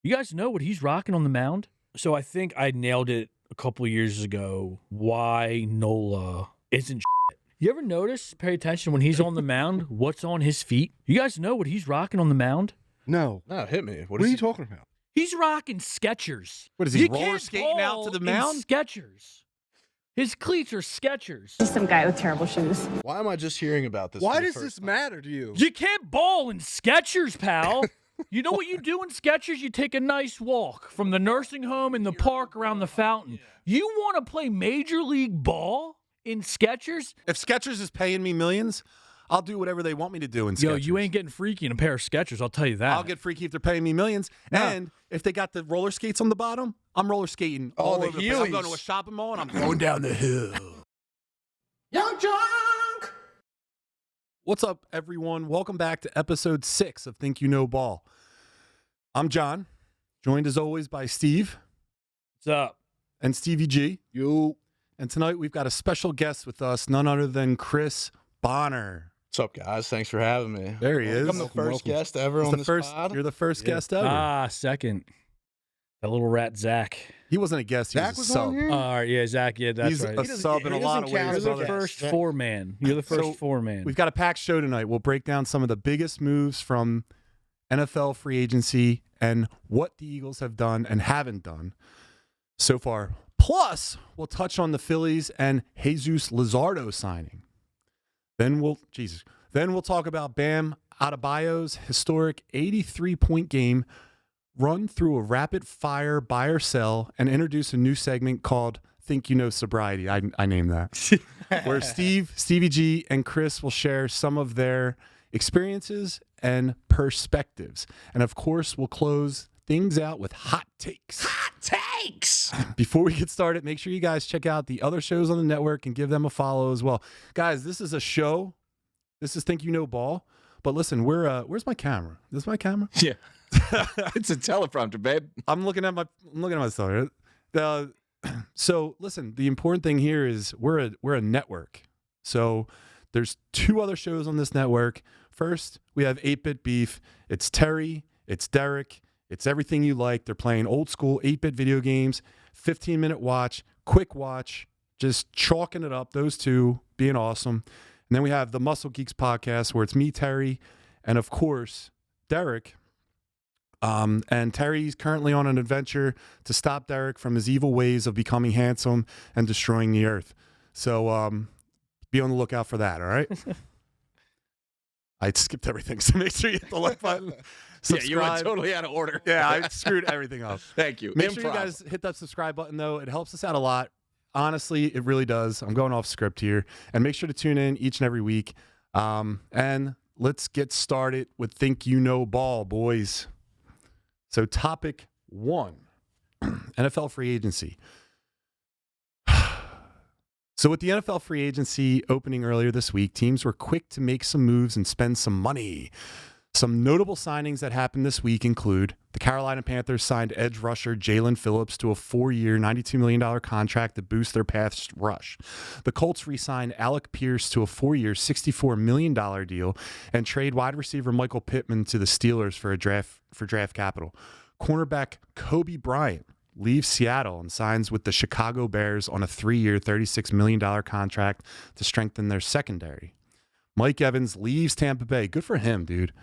You guys know what he's rocking on the mound? So I think I nailed it a couple of years ago. Why Nola isn't shit. You ever notice, pay attention, when he's on the mound, what's on his feet? You guys know what he's rocking on the mound? No. No, hit me. What are you talking about? He's rocking Skechers. What is he, You roller can't skating out to the mound? Skechers. His cleats are Skechers. Just some guy with terrible shoes. Why am I just hearing about this? Why does this matter to you? You can't ball in Skechers, pal. You know what you do in Skechers? You take a nice walk from the nursing home in the park around the fountain. You want to play Major League ball in Skechers? If Skechers is paying me millions, I'll do whatever they want me to do in Skechers. Yo, you ain't getting freaky in a pair of Skechers, I'll tell you that. I'll get freaky if they're paying me millions. No. And if they got the roller skates on the bottom, I'm roller skating all the over the place. I'm Heelys. going to a shopping mall and I'm going down the hill. Young drunk. What's up, everyone? Welcome back to episode 6 of Think You Know Ball. I'm John, joined as always by Steve. What's up? And Stevie G. You. And tonight we've got a special guest with us, none other than Chris Bonner. What's up, guys? Thanks for having me. There he is. I'm the first guest ever He's on the this first, pod. You're the first guest ever. Second. That little rat Zach. He wasn't a guest, he Zach was was a sub. on here? All right, yeah, Zach, yeah, that's He's right. a sub in a lot of he doesn't ways. count You're as the a first guest. four-man. You're the first So, four-man. We've got a packed show tonight. We'll break down some of the biggest moves from NFL free agency and what the Eagles have done and haven't done so far. Plus, we'll touch on the Phillies and Jesús Luzardo signing. Then we'll talk about Bam Adebayo's historic 83-point game, run through a rapid-fire buy or sell, and introduce a new segment called Think You Know Sobriety. I named that. Where Stevie G, and Chris will share some of their experiences and perspectives. And, of course, we'll close things out with hot takes. Hot takes. Before we get started, make sure you guys check out the other shows on the network and give them a follow as well. Guys, this is a show. This is Think You Know Ball. But listen, where's my camera? Is this my camera? Yeah. It's a teleprompter, babe. I'm looking at myself. So listen, the important thing here is we're a network. So there's 2 other shows on this network. First, we have 8-Bit Beef. It's Terry, it's Derek, it's everything you like. They're playing old school 8-bit video games, 15-minute watch, quick watch, just chalking it up, those 2 being awesome. And then we have the Muscle Geeks podcast where it's me, Terry, and of course, Derek. And Terry's currently on an adventure to stop Derek from his evil ways of becoming handsome and destroying the earth. So be on the lookout for that, all right? I skipped everything, so make sure you hit the like button. Subscribe. Yeah, you went totally out of order. Yeah, I screwed everything up. Thank you. Make sure you guys hit that subscribe button, though. It helps us out a lot. Honestly, it really does. I'm going off script here. And make sure to tune in each and every week. And let's get started with Think You Know Ball, boys. So topic 1, NFL free agency. So with the NFL free agency opening earlier this week, teams were quick to make some moves and spend some money. Some notable signings that happened this week include the Carolina Panthers signed edge rusher Jalen Phillips to a 4-year, $92 million contract to boost their pass rush. The Colts re-signed Alec Pierce to a 4-year, $64 million deal and trade wide receiver Michael Pittman to the Steelers for draft capital. Cornerback Kobe Bryant leaves Seattle and signs with the Chicago Bears on a 3-year, $36 million contract to strengthen their secondary. Mike Evans leaves Tampa Bay. Good for him, dude.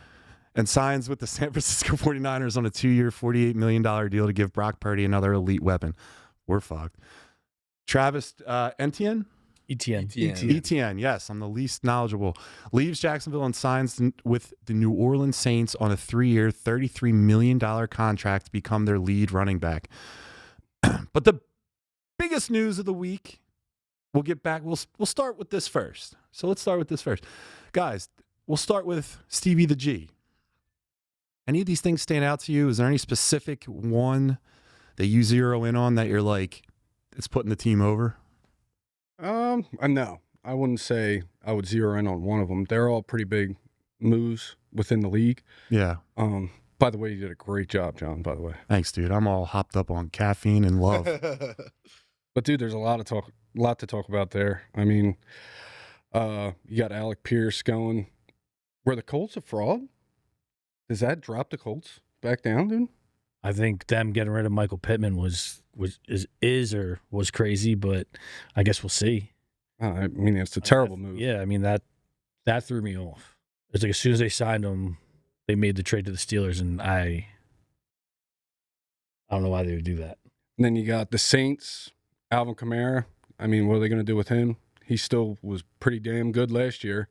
And signs with the San Francisco 49ers on a 2-year, $48 million deal to give Brock Purdy another elite weapon. We're fucked. Travis Etienne, yes, I'm the least knowledgeable. Leaves Jacksonville and signs with the New Orleans Saints on a 3-year, $33 million contract to become their lead running back. But the biggest news of the week, we'll get back. We'll start with this first. So let's start with this first. Guys, we'll start with Stevie the G. Any of these things stand out to you? Is there any specific one that you zero in on that you're like, it's putting the team over? No, I wouldn't say I would zero in on one of them. They're all pretty big moves within the league. Yeah. By the way, you did a great job, John, by the way. Thanks, dude. I'm all hopped up on caffeine and love. But dude, there's a lot to talk about there. I mean, you got Alec Pierce going. Were the Colts a fraud? Does that drop the Colts back down, dude? I think them getting rid of Michael Pittman was crazy, but I guess we'll see. I mean, it's a terrible move. Yeah, I mean that threw me off. It's like as soon as they signed him, they made the trade to the Steelers, and I don't know why they would do that. And then you got the Saints, Alvin Kamara. I mean, what are they going to do with him? He still was pretty damn good last year.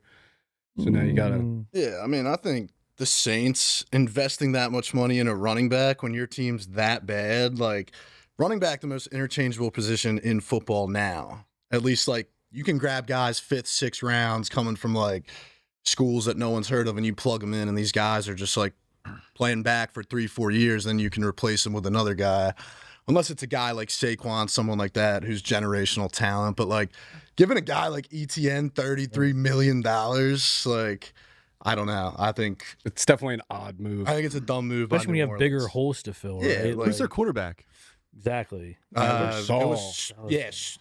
So now you got to. Yeah, I mean, I think the Saints investing that much money in a running back when your team's that bad, like running back, the most interchangeable position in football now. At least, like, you can grab guys 5th, 6th rounds coming from like schools that no one's heard of, and you plug them in, and these guys are just like playing back for 3-4 years. Then you can replace them with another guy, unless it's a guy like Saquon, someone like that who's generational talent. But like giving a guy like ETN $33 million, like, I don't know. I think It's definitely an odd move. I think it's a dumb move. by Especially when New you have bigger Orleans. holes to fill, Yeah, right? like- Who's their quarterback? Exactly.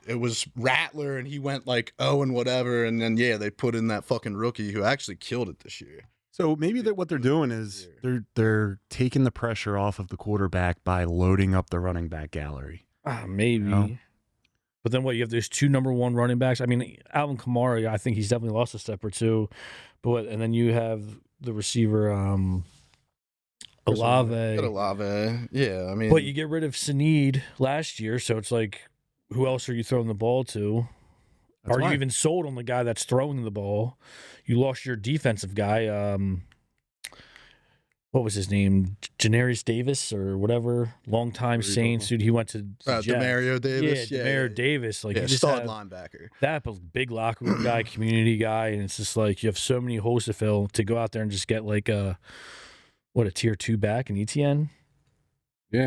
It was Rattler, and he went like and whatever, and then they put in that fucking rookie who actually killed it this year. So maybe what they're doing is they're taking the pressure off of the quarterback by loading up the running back gallery. Maybe. No. But then what? You have those 2 number 1 running backs. I mean, Alvin Kamara, I think he's definitely lost a step or two. And then you have the receiver, Olave. Got Olave. Yeah, I mean, But you get rid of Snead last year, so it's like, who else are you throwing the ball to? That's Are why. you even sold on the guy that's throwing the ball? You lost your defensive guy. What was his name? Janarius Davis or whatever. Longtime Saints dude. He went to Jets. Demario Davis. Yeah, Demario Davis. Like, Yeah, you just stud have linebacker. that big locker room guy, community guy, and it's just like you have so many holes to fill to go out there and just get like a tier 2 back in ETN. Yeah.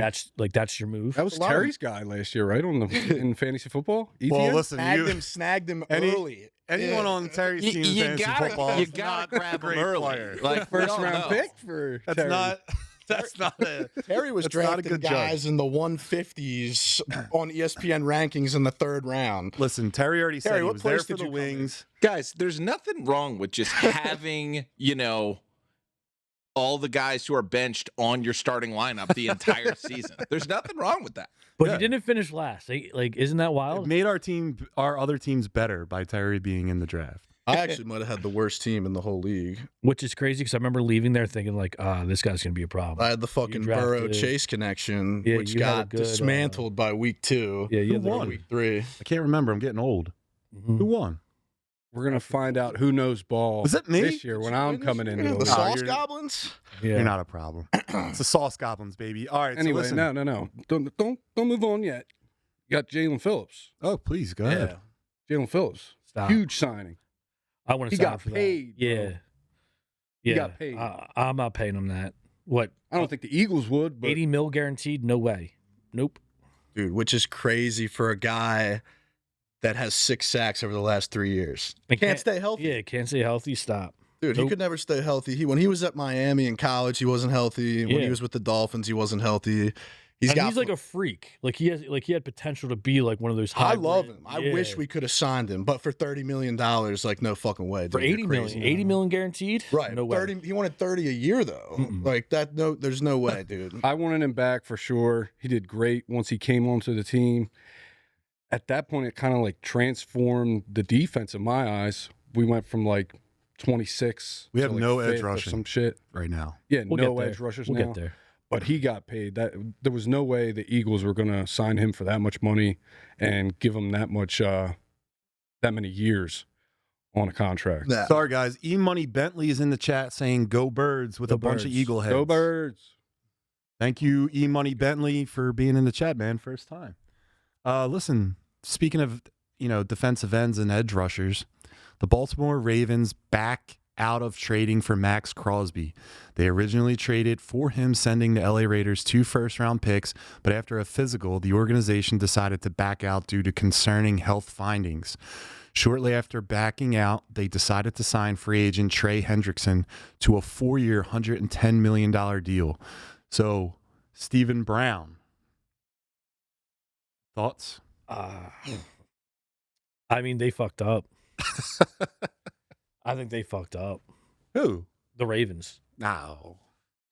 That's your move. That was A lot of- Terry's guy last year, right? In fantasy football? Well, ETN? listen, Snagged him Any- early. anyone Yeah. on Terry's You, team in you fantasy gotta, football you is gotta not grab a great him early. player. Like we First all round know. pick for That's Terry. not. That's not a. Terry was That's not a drafting good guys in the 150s on ESPN rankings in the 3rd round. Listen, Terry already said Terry, he what was there place for did the you come in? wings. Guys, there's nothing wrong with just having, all the guys who are benched on your starting lineup the entire season. There's nothing wrong with that. But Yeah. he didn't finish last. Like, isn't that It wild? made our other teams better by Terry being in the draft. I actually might have had the worst team in the whole league. Which is crazy because I remember leaving there thinking like, this guy's gonna be a problem. I had the fucking drafted- Burrow Chase connection, Yeah, which you had a got good, dismantled by week 2. Yeah, you Who had the- won? Week 3. I can't remember. I'm getting old. Mhm. Who won? We're going to find out who knows ball Was it me? this year when I'm coming into the the Sauce you're- Goblins. Yeah. You're not a problem. It's the Sauce Goblins, baby. All right. Anyway, so listen. no. Don't move on yet. You got Jalen Phillips. Oh, please go ahead. Jalen Phillips. Stop. Huge signing. I want to He sign got for paid, that. bro. Yeah. He Yeah. got paid. I'm not paying him that. What? I don't think the Eagles would, but 80 mil guaranteed? No way. Nope. Dude, which is crazy for a guy that has 6 sacks over the last 3 years. And Can't stay healthy. Yeah, can't stay healthy. Stop. Dude, Nope. he could never stay healthy. When he was at Miami in college, he wasn't healthy. When Yeah. he was with the Dolphins, he wasn't healthy. He's He's like a freak. Like he had potential to be like one of those high. I love him. I wish we could have signed him, but for $30 million, like no fucking way. Dude, for you're 80 crazy. million. 80 million guaranteed? Right. No way. 30 he wanted 30 a year though. Mm-mm. Like that there's no way, dude. I wanted him back for sure. He did great once he came onto the team. At that point, it kind of like transformed the defense in my eyes. We went from like 26. We to, have like, no edge 5th or rushing. some shit. Right now. Yeah, We'll no get there. edge rushers We'll now. get there. But he got paid. There was no way the Eagles were going to sign him for that much money and give him that many years on a contract. Yeah. Sorry, guys. E-Money Bentley is in the chat saying "Go Birds" with Go a bunch of Birds. eagle heads. Go Birds. Thank you, E-Money Bentley, for being in the chat, man. First time. Listen, speaking of defensive ends and edge rushers, the Baltimore Ravens back out of trading for Maxx Crosby. They originally traded for him, sending the LA Raiders 2 first-round picks, but after a physical, the organization decided to back out due to concerning health findings. Shortly after backing out, they decided to sign free agent Trey Hendrickson to a 4-year, $110 million deal. So, Stephen Brown, thoughts? I mean, they fucked up. I think they fucked up. Who? The Ravens. No.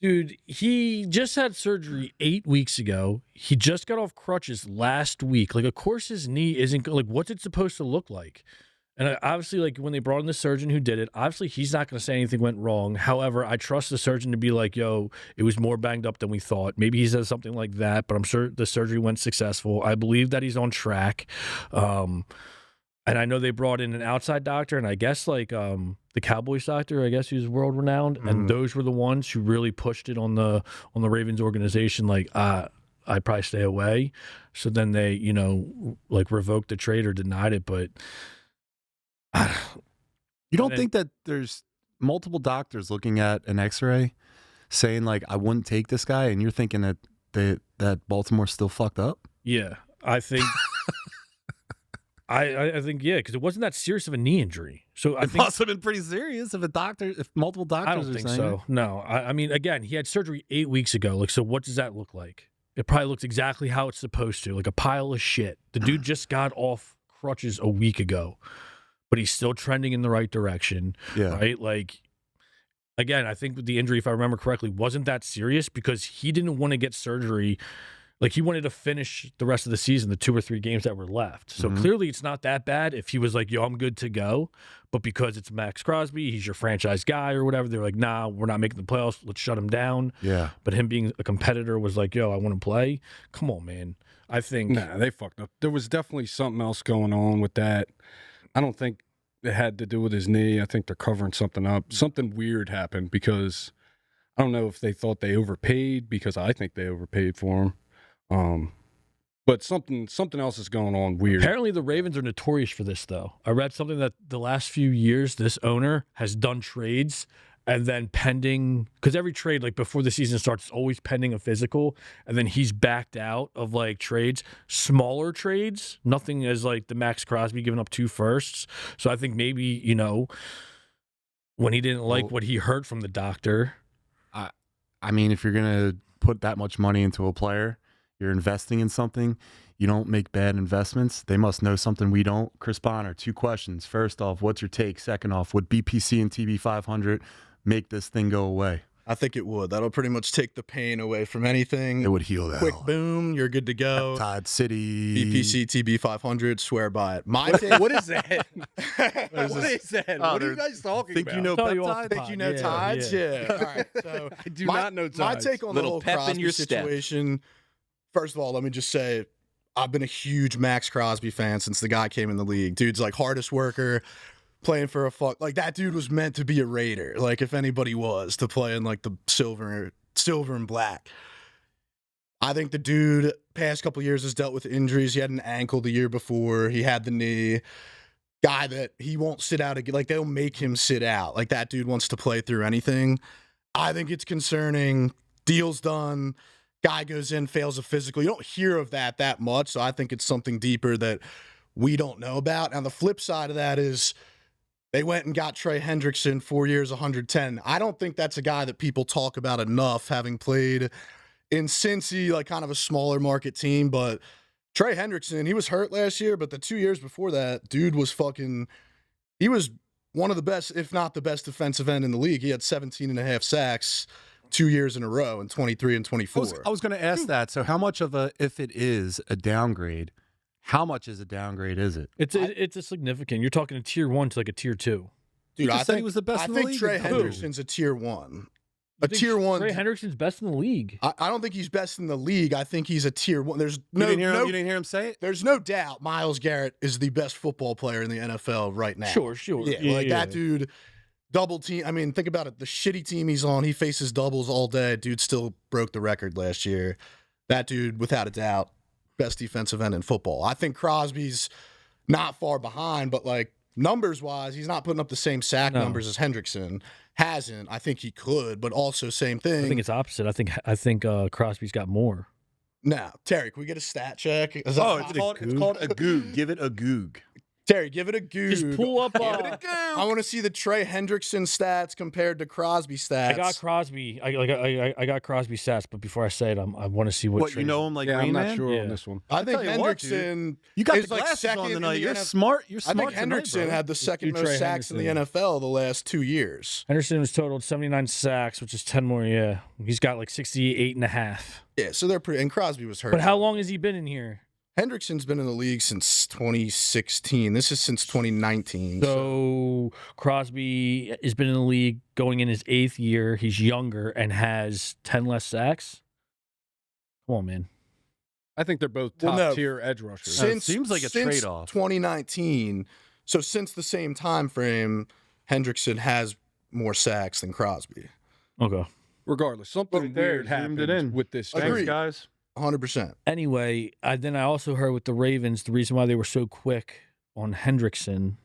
Dude, he just had surgery 8 weeks ago. He just got off crutches last week. Like, of course his knee isn't, like, what's it supposed to look like? And obviously, like, when they brought in the surgeon who did it, obviously he's not going to say anything went wrong. However, I trust the surgeon to be like, yo, it was more banged up than we thought. Maybe he says something like that, but I'm sure the surgery went successful. I believe that he's on track. And I know they brought in an outside doctor, and I guess, like, the Cowboys doctor, I guess he was world-renowned, and those were the ones who really pushed it on the Ravens organization, like, I'd probably stay away. So then they, you know, like, revoked the trade or denied it, but you don't think that there's multiple doctors looking at an X-ray saying, like, I wouldn't take this guy, and you're thinking that that Baltimore's still fucked up? Yeah, I think I think, yeah, because it wasn't that serious of a knee injury. So I It think must have been pretty serious if multiple doctors I don't are think saying so. No, I mean, again, he had surgery 8 weeks ago. Like, so what does that look like? It probably looks exactly how it's supposed to, like a pile of shit. The dude just got off crutches a week ago, but he's still trending in the right direction. Yeah. Right? Like, again, I think the injury, if I remember correctly, wasn't that serious because he didn't want to get surgery. Like, he wanted to finish the rest of the season, the 2 or 3 games that were left. So clearly it's not that bad if he was like, yo, I'm good to go. But because it's Maxx Crosby, he's your franchise guy or whatever, they're like, nah, we're not making the playoffs. Let's shut him down. Yeah. But him being a competitor was like, yo, I want to play. Come on, man. I think. Nah, they fucked up. There was definitely something else going on with that. I don't think it had to do with his knee. I think they're covering something up. Something weird happened because I don't know if they thought they overpaid, because I think they overpaid for him. But something else is going on weird. Apparently the Ravens are notorious for this, though. I read something that the last few years, this owner has done trades and then pending, because every trade, like before the season starts, is always pending a physical, and then he's backed out of like trades, smaller trades, nothing as like the Maxx Crosby giving up 2 firsts. So I think maybe, you know, when he didn't like what he heard from the doctor. I mean, if you're going to put that much money into a player, you're investing in something, you don't make bad investments. They must know something we don't. Chris Bonner, 2 questions. First off, what's your take? Second off, would BPC and TB500 make this thing go away? I think it would. That'll pretty much take the pain away from anything. It would heal that. Quick boom, you're good to go. Peptide City. BPC TB500, swear by it. My take. What is that? What is that? What are you guys talking Think about? you know Tell you off peptide? the Think you know Yeah, tides? yeah. Yeah. All right. So I do not know my tides. take on Little the whole pep in Crosby your step. situation. First of all, let me just say, I've been a huge Maxx Crosby fan since the guy came in the league. Dude's like hardest worker, playing for like that dude was meant to be a Raider. Like if anybody was to play in like the silver and black. I think the dude past couple years has dealt with injuries. He had an ankle the year before. He had the knee. Guy that he won't sit out again. Like they'll make him sit out. Like that dude wants to play through anything. I think it's concerning. Deal's done. Guy goes in, fails a physical. You don't hear of that much, so I think it's something deeper that we don't know about. And the flip side of that is they went and got Trey Hendrickson, 4 years, 110. I don't think that's a guy that people talk about enough, having played in Cincy, like kind of a smaller market team. But Trey Hendrickson, he was hurt last year, but the 2 years before that, dude was he was one of the best, if not the best defensive end in the league. He had 17.5 sacks 2 years in a row in 23 and 24. I was going to ask that. So how much of if it is a downgrade, how much is a downgrade is it? It's a significant. You're talking a tier 1 to like a tier 2. Dude, just I said think he was the best in the league. Trey Who? Henderson's a tier 1. You think Tier 1. Trey Hendrickson's best in the league. I don't think he's best in the league. I think he's a tier 1. There's You didn't hear him say it? There's no doubt Myles Garrett is the best football player in the NFL right now. Sure. Yeah, that dude, double team. I mean, think about it. The shitty team he's on, he faces doubles all day. Dude still broke the record last year. That dude, without a doubt, best defensive end in football. I think Crosby's not far behind, but like numbers-wise, he's not putting up the same sack numbers as Hendrickson. Hasn't. I think he could, but also same thing. I think it's opposite. I think Crosby's got more. Now, Terry, can we get a stat check? It's called a goog. Give it a goog. Terry, give it a Google. Just pull up. Give it a Google. I want to see the Trey Hendrickson stats compared to Crosby stats. I got Crosby. I got Crosby stats, but before I say it, I want to see what. What, you know him like Yeah, Rain I'm not Man? sure Yeah. on this one. I think tell you what, dude. Hendrickson. You got is the like glasses second on in tonight. the You're NF smart. You're I smart think Hendrickson tonight, bro. had the second do most Trey sacks in the Hendrickson. NFL the last 2 years. Henderson was totaled 79 sacks, which is 10 more. Yeah, he's got like 68 and a half. Yeah, so they're pretty. And Crosby was hurt. But how long has he been in here? Hendrickson's been in the league since 2016. This is since 2019. So Crosby has been in the league going in his 8th year. He's younger and has 10 less sacks. Come on, man. I think they're both Well, top no. tier edge rushers. It seems like a since trade-off. 2019. So since the same time frame, Hendrickson has more sacks than Crosby. Okay. Regardless, something there, weird zoomed happened it in. with this. Agreed. trade. Thanks, guys. 100%. Anyway, then I also heard with the Ravens, the reason why they were so quick on Hendrickson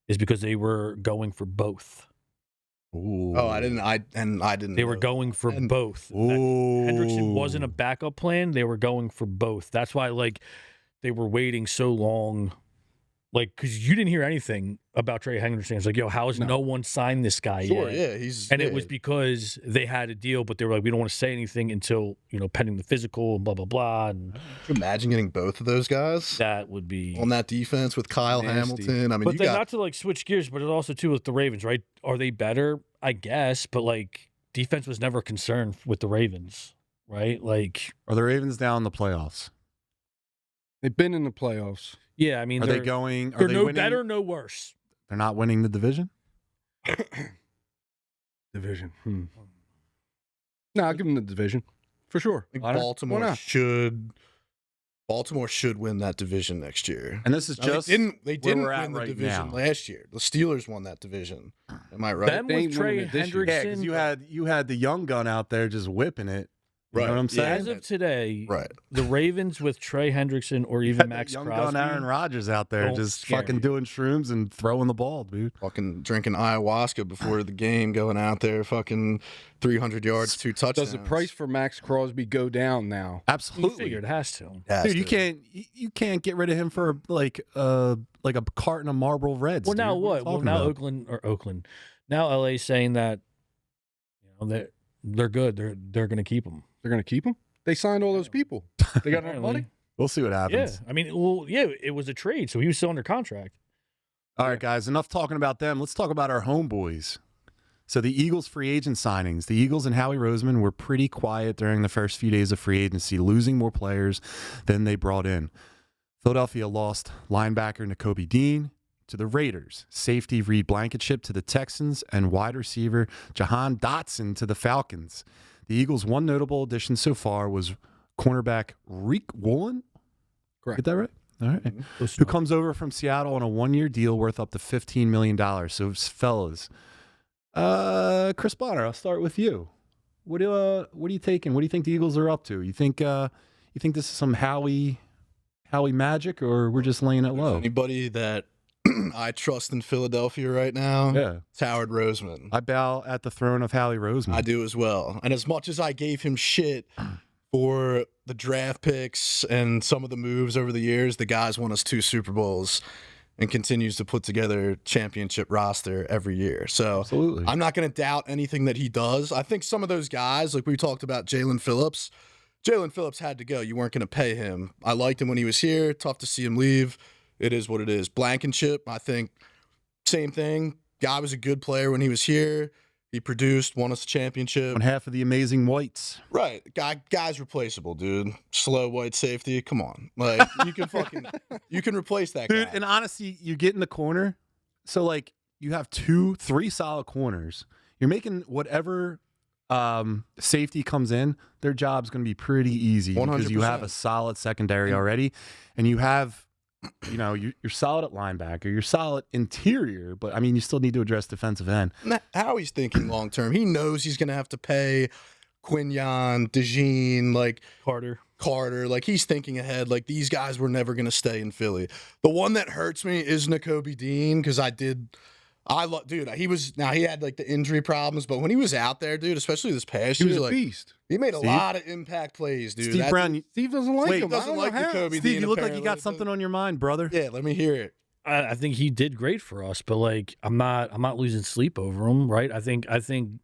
is because they were going for both. Ooh. Oh, I didn't. They were know. going for And- both. Ooh. Hendrickson wasn't a backup plan. They were going for both. That's why, like, they were waiting so long. Like, because you didn't hear anything about Trey Hendrickson. It's like, yo, how has no one signed this guy Sure, yet? yeah, he's. And yeah. it was because they had a deal, but they were like, we don't want to say anything until, pending the physical and blah, blah, blah. And Could you imagine getting both of those guys that would be. on that defense with Kyle Nasty. Hamilton. I mean, But you then got not to like switch gears, but it also too with the Ravens, right? Are they better? I guess, but like defense was never a concern with the Ravens, right? Like, Are the Ravens down in the playoffs? They've been in the playoffs. yeah, I mean, Are they're, they going? Are they're they no winning? better, no worse. They're not winning the division? Division. No, I'll give them the division for sure. I think Why not? Baltimore Why not? should win that division next year. And this is Now, just they where didn't we're at win the right division now. last year. The Steelers won that division. Am I right? Them They with ain't Trey winning it this year. Hendrickson. Yeah, because you had the young gun out there just whipping it. You Right. know what I'm Yeah. saying? As of today, Right. the Ravens with Trey Hendrickson or You even had that Max young Crosby. gun Aaron Rodgers out there Don't just scare fucking me. doing shrooms and throwing the ball, dude. Fucking drinking ayahuasca before the game, going out there, fucking 300 yards, 2 touchdowns. Does the price for Max Crosby go down now? You Absolutely. figure it has to. Has Dude, to. you can't get rid of him for like a carton of Marlboro Reds. Well, dude. now are you what? Well, talking now about? Oakland. Now LA's saying that they're good. They're going to keep him. They're going to keep him? They signed all those people. They got enough money? We'll see what Yeah, happens. I mean, it was a trade, so he was still under contract. All right, guys, enough talking about them. Let's talk about our homeboys. So the Eagles free agent signings. The Eagles and Howie Roseman were pretty quiet during the first few days of free agency, losing more players than they brought in. Philadelphia lost linebacker Nakobe Dean to the Raiders, safety Reed Blankenship to the Texans, and wide receiver Jahan Dotson to the Falcons. The Eagles' one notable addition so far was cornerback Reek Woolen. Correct. Get that right? All right. Who comes over from Seattle on a one-year deal worth up to $15 million. So, fellas, Chris Bonner, I'll start with you. What are you taking? What do you think the Eagles are up to? You think this is some Howie magic, or we're just laying it low? Anybody that I trust in Philadelphia right now, Yeah, it's Howard Roseman. I bow at the throne of Howie Roseman. I do as well. And as much as I gave him shit for the draft picks and some of the moves over the years, the guy's won us 2 Super Bowls and continues to put together championship roster every year. So Absolutely. I'm not going to doubt anything that he does. I think some of those guys, like we talked about Jalen Phillips had to go. You weren't going to pay him. I liked him when he was here. Tough to see him leave. It is what it is. Blankenship, I think, same thing. Guy was a good player when he was here. He produced, won us a championship. On half of the amazing whites. Right. Guy's replaceable, dude. Slow white safety. Come on. Like, you can replace that Dude, guy. and honestly, you get in the corner. So, like, you have 2-3 solid corners. You're making whatever safety comes in, their job's going to be pretty easy because you have a 100%. solid secondary already. And you have, you're solid at linebacker. You're solid interior. But, I mean, you still need to address defensive end. How he's thinking long term. He knows he's going to have to pay Quignon, DeJean, like Carter. Like, he's thinking ahead. Like, these guys were never going to stay in Philly. The one that hurts me is Nakobe Dean because he had like the injury problems, but when he was out there, dude, especially this past He year, was a like, beast. he made a Steve? lot of impact plays, dude. Steve Brown, Steve doesn't like Wait, him. doesn't I don't like know how. Nakobe Steve, Dean, you look like you apparently. got something on your mind, brother. Yeah, let me hear it. I think he did great for us, but like I'm not losing sleep over him, right? I think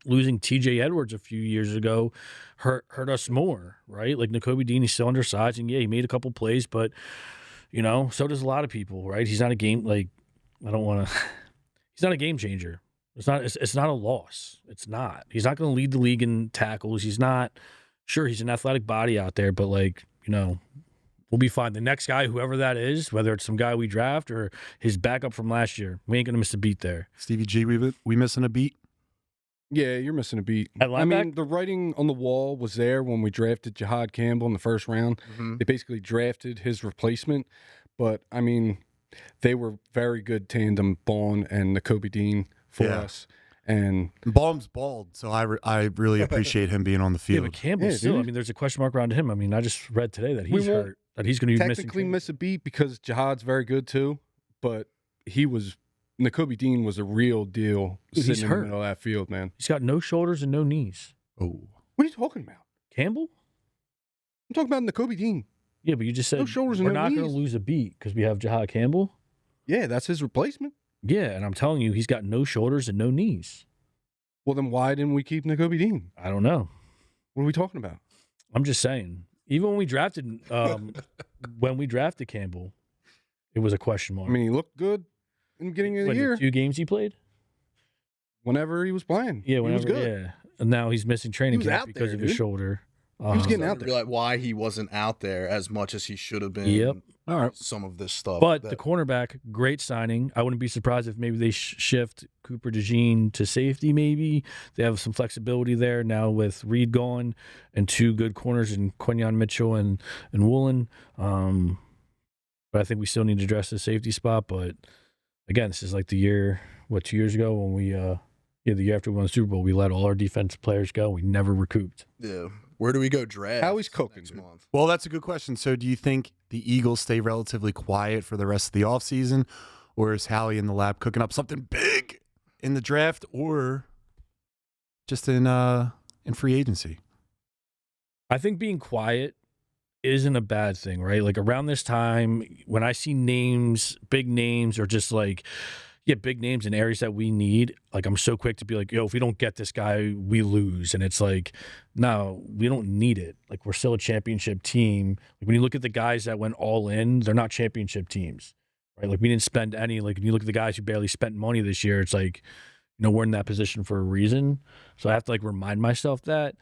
losing TJ Edwards a few years ago hurt us more, right? Like Nakobe Dean, he's still undersized, and yeah, he made a couple plays, but so does a lot of people, right? He's not a game like I don't want to. He's not a game changer. It's not a loss. It's not. He's not going to lead the league in tackles. He's not. Sure, he's an athletic body out there, but like we'll be fine. The next guy, whoever that is, whether it's some guy we draft or his backup from last year, we ain't gonna miss a beat there. Stevie G, we missing a beat? Yeah, you're missing a beat. At linebacker? I mean, the writing on the wall was there when we drafted Jihad Campbell in the first round. Mhm. They basically drafted his replacement, but I mean, they were very good tandem, Bond and Nakobe Dean for Yeah. us. And Baum's bald, so I really appreciate him being on the Yeah, field. but Campbell Yeah, still. dude. I mean, there's a question mark around him. I mean, I just read today that he's won't hurt, that he's going to be missing. technically training. miss a beat because Jihad's very good too, but Nakobe Dean was a real deal Dude, he's sitting in the hurt. middle of that field, man. He's got no shoulders and no knees. Oh, What are you talking about? Campbell? I'm talking about Nakobe Dean. Yeah, but you just said No shoulders and we're no not going knees. to lose a beat because we have Jihad Campbell. Yeah, that's his replacement. Yeah, and I'm telling you, he's got no shoulders and no knees. Well, then why didn't we keep Nakobe Dean? I don't know. What are we talking about? I'm just saying. Even when we drafted Campbell, it was a question mark. I mean, he looked good in the beginning of the When year. the 2 games he played? Whenever he was playing. Yeah, he whenever, was good. yeah. And now he's missing training was camp out because there, of his dude. shoulder. was getting I out didn't there. realize why he wasn't out there as much as he should have been. Yep. All right. Some of this stuff. But that- the cornerback, great signing. I wouldn't be surprised if maybe they shift Cooper DeJean to safety maybe. They have some flexibility there now with Reed gone and 2 good corners in Quinyon Mitchell and Woolen. But I think we still need to address the safety spot. But, again, this is like the year, 2 years ago when we the year after we won the Super Bowl, we let all our defensive players go. We never recouped. yeah. Where do we go draft? Howie's cooking, next dude. month. well, that's a good question. So, do you think the Eagles stay relatively quiet for the rest of the offseason, or is Howie in the lab cooking up something big in the draft, or just in free agency? I think being quiet isn't a bad thing, right? Like around this time, when I see names, big names, or just like, big names in areas that we need, like I'm so quick to be like, yo, if we don't get this guy, we lose. And it's like, no, we don't need it. Like we're still a championship team. Like when you look at the guys that went all in, they're not championship teams, right? Like we didn't spend any, like when you look at the guys who barely spent money this year, it's like, we're in that position for a reason. So I have to like remind myself that.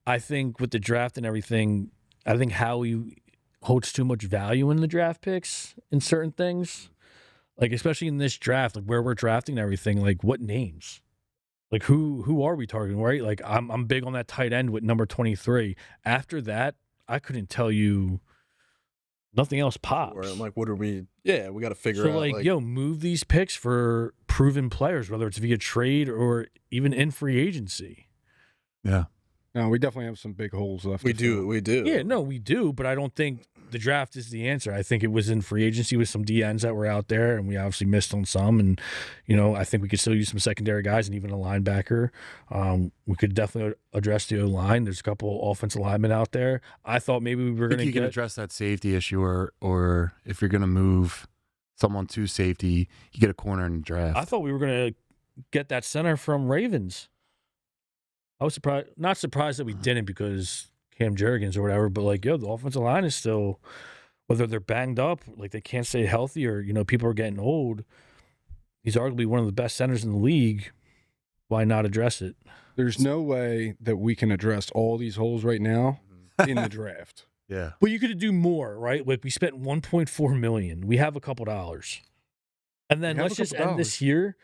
I think with the draft and everything, I think Howie holds too much value in the draft picks in certain things. Like, especially in this draft, like where we're drafting and everything, like what names? Like who are we targeting, right? Like I'm big on that tight end with number 23. After that, I couldn't tell you nothing else pops. Or I'm like, what are we? Yeah, we got to figure So out. like, move these picks for proven players, whether it's via trade or even in free agency. Yeah. No, we definitely have some big holes left. we to do, fill. we do. Yeah, no, we do, but I don't think the draft is the answer. I think it was in free agency with some DNs that were out there, and we obviously missed on some. And, I think we could still use some secondary guys and even a linebacker. We could definitely address the O-line. There's a couple offensive linemen out there. I thought maybe we were I going think you to can get address that safety issue, or if you're going to move someone to safety, you get a corner in the draft. I thought we were going to get that center from Ravens. I was not surprised that we didn't because Cam Jurgens or whatever, but like, the offensive line is still, whether they're banged up, like they can't stay healthy or, people are getting old. He's arguably one of the best centers in the league. Why not address it? There's no way that we can address all these holes right now in the draft. yeah. But you could do more, right? Like we spent $1.4 million. We have a couple dollars. And then We have let's a just couple end this here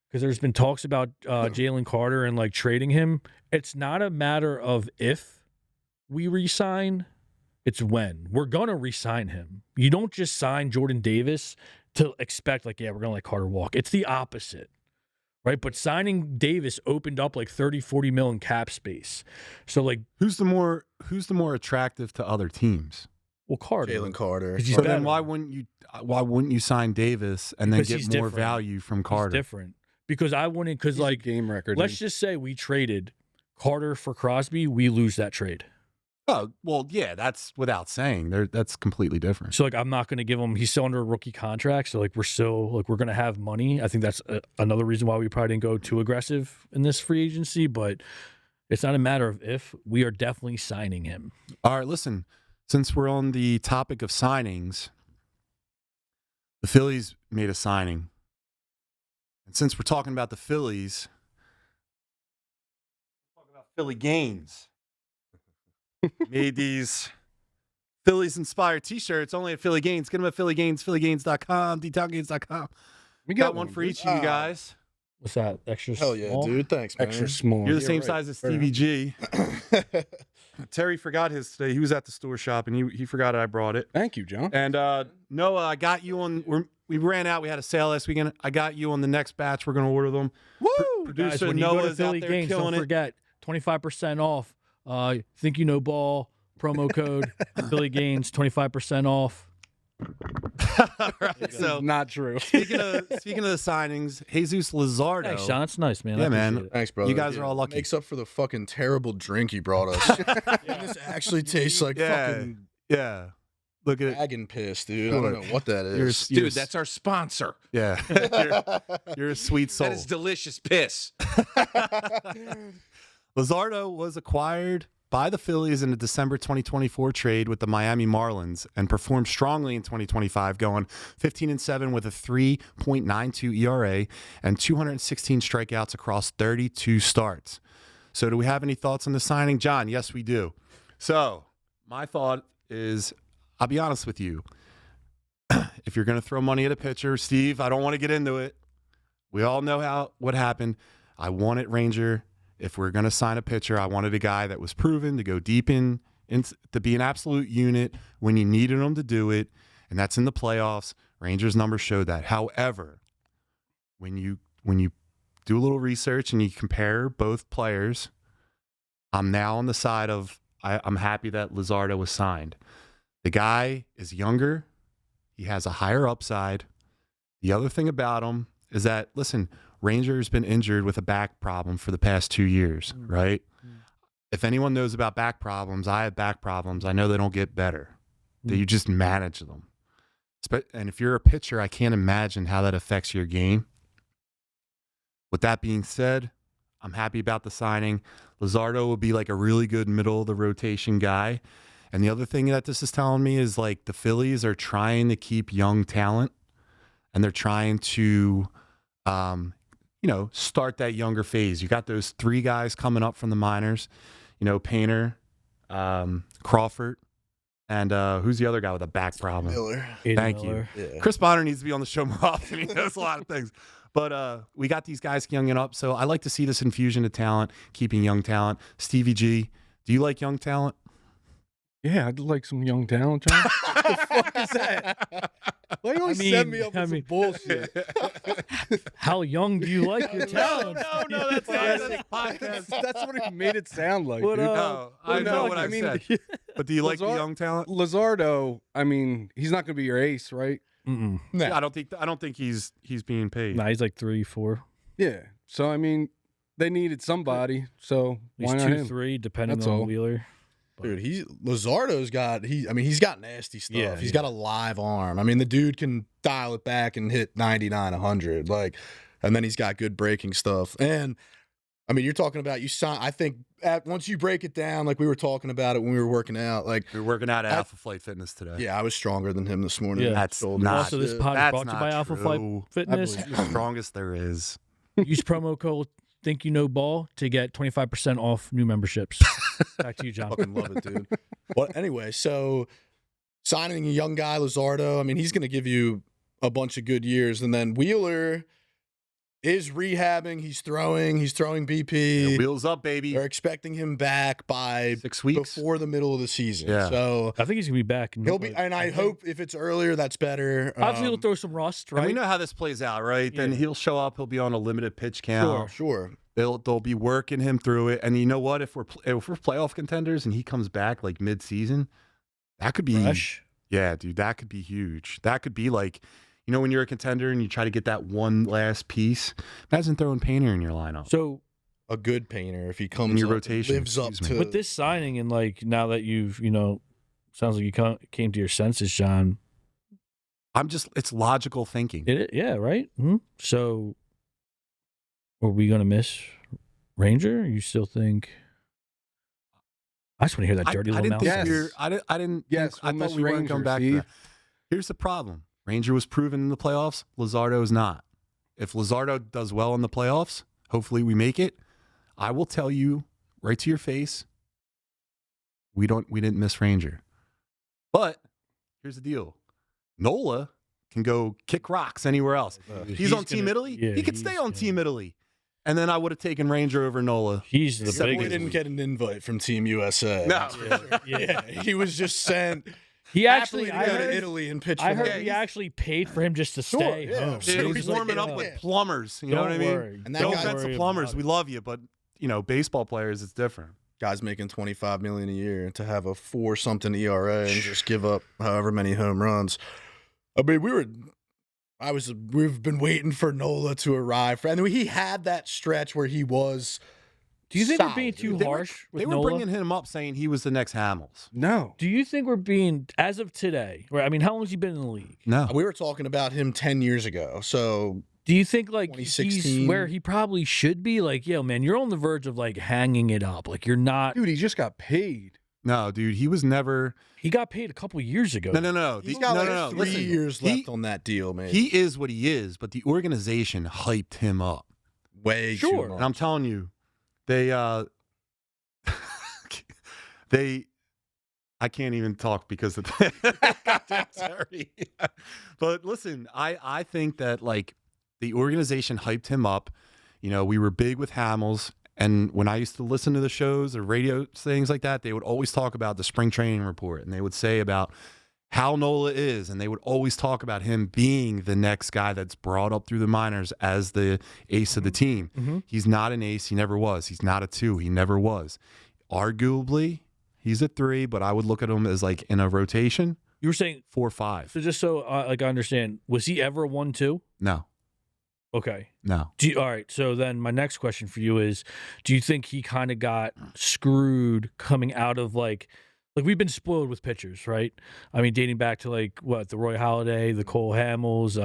because there's been talks about Jalen Carter and like trading him. It's not a matter of if we re-sign, it's when. We're going to re-sign him. You don't just sign Jordan Davis to expect like, we're going to let Carter walk. It's the opposite, right? But signing Davis opened up like 30, 40 mil in cap space. So like, Who's the more attractive to other teams? well, Carter. Jalen Carter. 'Cause he's So better. then why wouldn't you sign Davis and then Because get he's more different. value from He's Carter? different. Because I wouldn't, because He's a like, game record. let's just say we traded Carter for Crosby, we lose that trade. Oh, well, yeah, that's without saying. That's completely different. So, like, I'm not going to give him, he's still under a rookie contract. So, like, we're going to have money. I think that's another reason why we probably didn't go too aggressive in this free agency. But it's not a matter of if. We are definitely signing him. All right, listen, since we're on the topic of signings, the Phillies made a signing. And since we're talking about the Phillies, talk about Philly Gains. Made these Phillies-inspired T-shirts only at Philly Gains. Get them at Philly Gains, phillygains.com, dtowngains.com. We Got one for each of you guys. What's that? Extra Hell yeah, small? dude. Thanks, man. Extra small. You're the same right. size as Stevie G. Terry forgot his today. He was at the store shop, and he forgot I brought it. Thank you, John. And Noah, I got you on. We ran out. We had a sale last weekend. I got you on the next batch. We're going to order them. Woo! Producer Guys, when you go Noah to is out Philly there Games, killing don't it. forget 25% off. Think You Know Ball promo code Philly Gains 25% off. All right, so Not true. speaking of the signings, Jesús Luzardo. Thanks, Sean. It's nice, man. I Yeah, man. appreciate it. Thanks, brother. You guys are all lucky. Makes up for the fucking terrible drink you brought us. This actually tastes like fucking Yeah. Look at it. dragon piss, dude. I don't know what that is. You're- Dude, that's our sponsor. Yeah. you're a sweet soul. That is delicious piss. Luzardo was acquired by the Phillies in a December 2024 trade with the Miami Marlins and performed strongly in 2025, going 15-7 with a 3.92 ERA and 216 strikeouts across 32 starts. So do we have any thoughts on the signing? John, yes, we do. So my thought is, I'll be honest with you. If you're going to throw money at a pitcher, Steve, I don't want to get into it. We all know what happened. I wanted Ranger. If we're going to sign a pitcher, I wanted a guy that was proven to go deep in to be an absolute unit when you needed him to do it, and that's in the playoffs. Rangers' numbers showed that. However, when you do a little research and you compare both players, I'm now on the side of I'm happy that Luzardo was signed. The guy is younger. He has a higher upside. The other thing about him is that, listen, Ranger's been injured with a back problem for the past 2 years, right? If anyone knows about back problems, I have back problems. I know they don't get better. That you just manage them. And if you're a pitcher, I can't imagine how that affects your game. With that being said, I'm happy about the signing. Luzardo will be like a really good middle of the rotation guy. And the other thing that this is telling me is like the Phillies are trying to keep young talent, and they're trying to start that younger phase. You got those 3 guys coming up from the minors, Painter, Crawford, and who's the other guy with a back problem? Miller. Thank you. Yeah. Chris Bonner needs to be on the show more often. He knows a lot of things. But we got these guys young and up, so I like to see this infusion of talent, keeping young talent. Stevie G, do you like young talent? Yeah, I'd like some young talent, John. What the fuck is that? Why you always set me up with some bullshit? How young do you like your talent? No, that's That's what he made it sound like. What dude. No, I know what I said. But do you like the young talent? Luzardo, I mean, he's not going to be your ace, right? Mm-mm. Yeah, I don't think he's being paid. Nah, he's like 3, 4. Yeah. So, I mean, they needed somebody. So, He's why not 2, him? 3, depending That's on all. Wheeler. Dude, Luzardo's got he's got nasty stuff. Yeah, He's got a live arm. I mean, the dude can dial it back and hit 99, 100. And then he's got good breaking stuff. And I mean, you're talking about I think once you break it down, like we were talking about it when we were working out, like You're working out at Alpha Flight Fitness today. yeah, I was stronger than him this morning. Yeah. That's Shoulders. not- Also, this pod is That's brought to you not by Alpha Flight true. Fitness. The strongest there is. Use promo code Think You Know Ball to get 25% off new memberships. Back to you, John. Fucking love it, dude. Well, anyway, so signing a young guy, Luzardo, I mean, he's going to give you a bunch of good years. And then Wheeler is rehabbing. He's throwing BP. Yeah, wheels up, baby. They're expecting him back by 6 weeks. before the middle of the season. Yeah. So I think he's gonna be back. he'll be, and I hope if it's earlier, that's better. Obviously, he'll throw some rust, And right? we know how this plays out, right? Then Yeah. he'll show up. He'll be on a limited pitch count. Sure. They'll be working him through it. And you know what? If we're playoff contenders and he comes back like mid-season, that could be Fresh. Yeah, dude, that could be huge. That could be like, when you're a contender and you try to get that one last piece. Imagine throwing Painter in your lineup. So a good painter if he comes In your up, rotation, lives up excuse me. to. With this signing and like now that you've, sounds like you came to your senses, John. It's logical thinking. Yeah, right? So are we going to miss Ranger? You still think? I just want to hear that dirty I little didn't mouth. think Yes. you're, I didn't. Yes, I we'll thought miss we weren't Ranger, going back see? to that. Here's the problem. Ranger was proven in the playoffs. Luzardo is not. If Luzardo does well in the playoffs, hopefully we make it. I will tell you right to your face, we didn't miss Ranger. But here's the deal. Nola can go kick rocks anywhere else. He's on Team Italy. Yeah, he could stay on Team Italy. And then I would have taken Ranger over Nola. He's the Except we biggest. didn't get an invite from Team USA. No. Yeah, he was just sent. He actually, happily I to go heard, to Italy and pitch. I for heard them. he actually paid for him just to stay yeah. home. Dude, Dude, he's he's like, warming up yeah. with plumbers. You know what I mean? Worry. And that No guy- offense to worry plumbers. about We it. love you, but, baseball players, it's different. Guy's making $25 million a year to have a 4-something ERA and just give up however many home runs. I mean, we've been waiting for Nola to arrive, and he had that stretch where he was. Do you think we're being solid. too harsh with They were Nola? bringing him up saying he was the next Hamels. No. Do you think we're being, as of today, right? I mean, how long has he been in the league? No. We were talking about him 10 years ago, so Do you think like he's 2016? where he probably should be? Like, yo, man, you're on the verge of like hanging it up. Like, you're not. Dude, he just got paid. No, dude, he was never. He got paid a couple years ago. No. he's got no. 3 Listen, years he- left on that deal, man. He is what he is, but the organization hyped him up. Way Sure. too And much. I'm telling you, they I can't even talk because of that. Goddamn sorry. But listen, I think that like the organization hyped him up. We were big with Hamels, and when I used to listen to the shows or radio things like that, they would always talk about the spring training report, and they would say about how Nola is, and they would always talk about him being the next guy that's brought up through the minors as the ace of the team. Mhm. He's not an ace. He never was. He's not a 2. He never was. Arguably, he's a 3, but I would look at him as like in a rotation, You were saying 4, 5. so. Just so like I understand, was he ever a 1-2? No, Okay. no. All right. So then my next question for you is, do you think he kind of got screwed coming out of like we've been spoiled with pitchers, right? I mean, dating back to like what, the Roy Halladay, the Cole Hamels,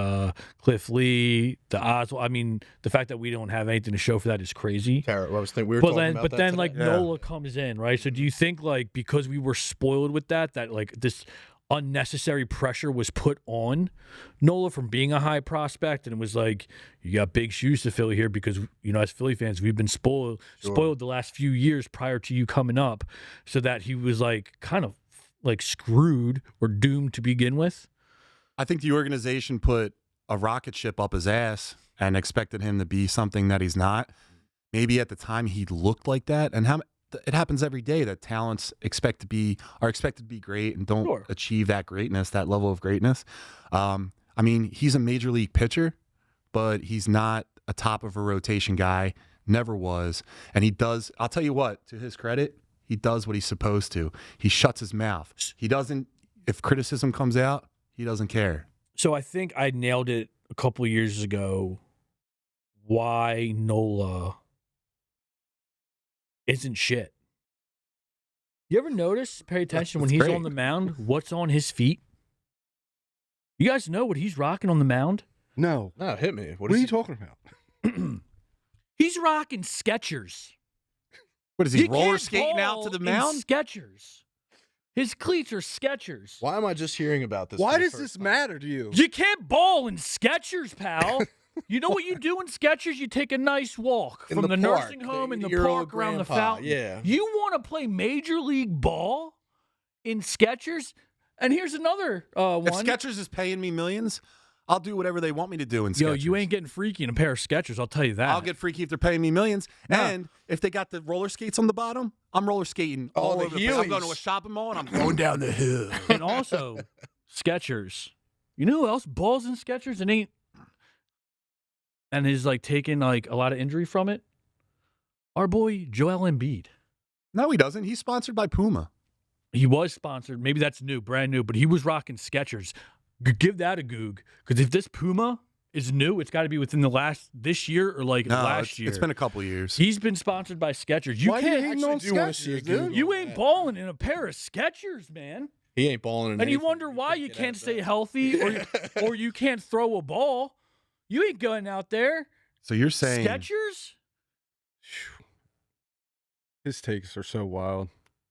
Cliff Lee, the Oswald. I mean, the fact that we don't have anything to show for that is crazy. I was thinking we were But talking then, about but that then, today. like Yeah. Nola comes in, right? So do you think like because we were spoiled with that like this unnecessary pressure was put on Nola from being a high prospect, and it was like you got big shoes to fill here because as Philly fans we've been spoiled the last few years prior to you coming up, so that he was like kind of like screwed or doomed to begin with. I think the organization put a rocket ship up his ass and expected him to be something that he's not. Maybe at the time he looked like that, and it happens every day that talents are expected to be great and don't Sure. achieve that greatness, that level of greatness. I mean, he's a major league pitcher, but he's not a top of a rotation guy. Never was, and he does. I'll tell you what, to his credit, he does what he's supposed to. He shuts his mouth. He doesn't. If criticism comes out, he doesn't care. So I think I nailed it a couple of years ago. Why Nola isn't shit. You ever notice, pay attention when That's he's great. on the mound, what's on his feet? You guys know what he's rocking on the mound? No. No, hit me. What are you talking about? He's rocking Skechers. What is he You roller can't skating out ball to the in mound? Skechers. His cleats are Skechers. Why am I just hearing about this? Why for the does first this time? matter to you? You can't ball in Skechers, pal. You know what you do in Skechers? You take a nice walk In from the park, nursing home in the 80-year-old park around the grandpa, fountain. Yeah. You want to play Major League Ball in Skechers? And here's another If one. Skechers is paying me millions, I'll do whatever they want me to do in Skechers. Yo, you ain't getting freaky in a pair of Skechers, I'll tell you that. I'll get freaky if they're paying me millions. No. And if they got the roller skates on the bottom, I'm roller skating Oh, all the over the place. I'm Heelys. going to a shopping mall and I'm going down the hill. And also, Skechers. You know who else balls in Skechers and ain't and is like taking like a lot of injury from it? Our boy Joel Embiid. No, he doesn't. He's sponsored by Puma. He was sponsored. Maybe that's new, brand new, but he was rocking Skechers. Give that a goog. Because if this Puma is new. It's got to be within this year or like last year. It's been a couple of years. He's been sponsored by Skechers. You Why you can't. hating on actually do wanna see a Skechers, Google. dude? You ain't balling in a pair of Skechers, man. He ain't balling in And you anything. wonder why you get can't out of stay that. healthy or you can't throw a ball. You ain't going out there. So you're saying Skechers? His takes are so wild.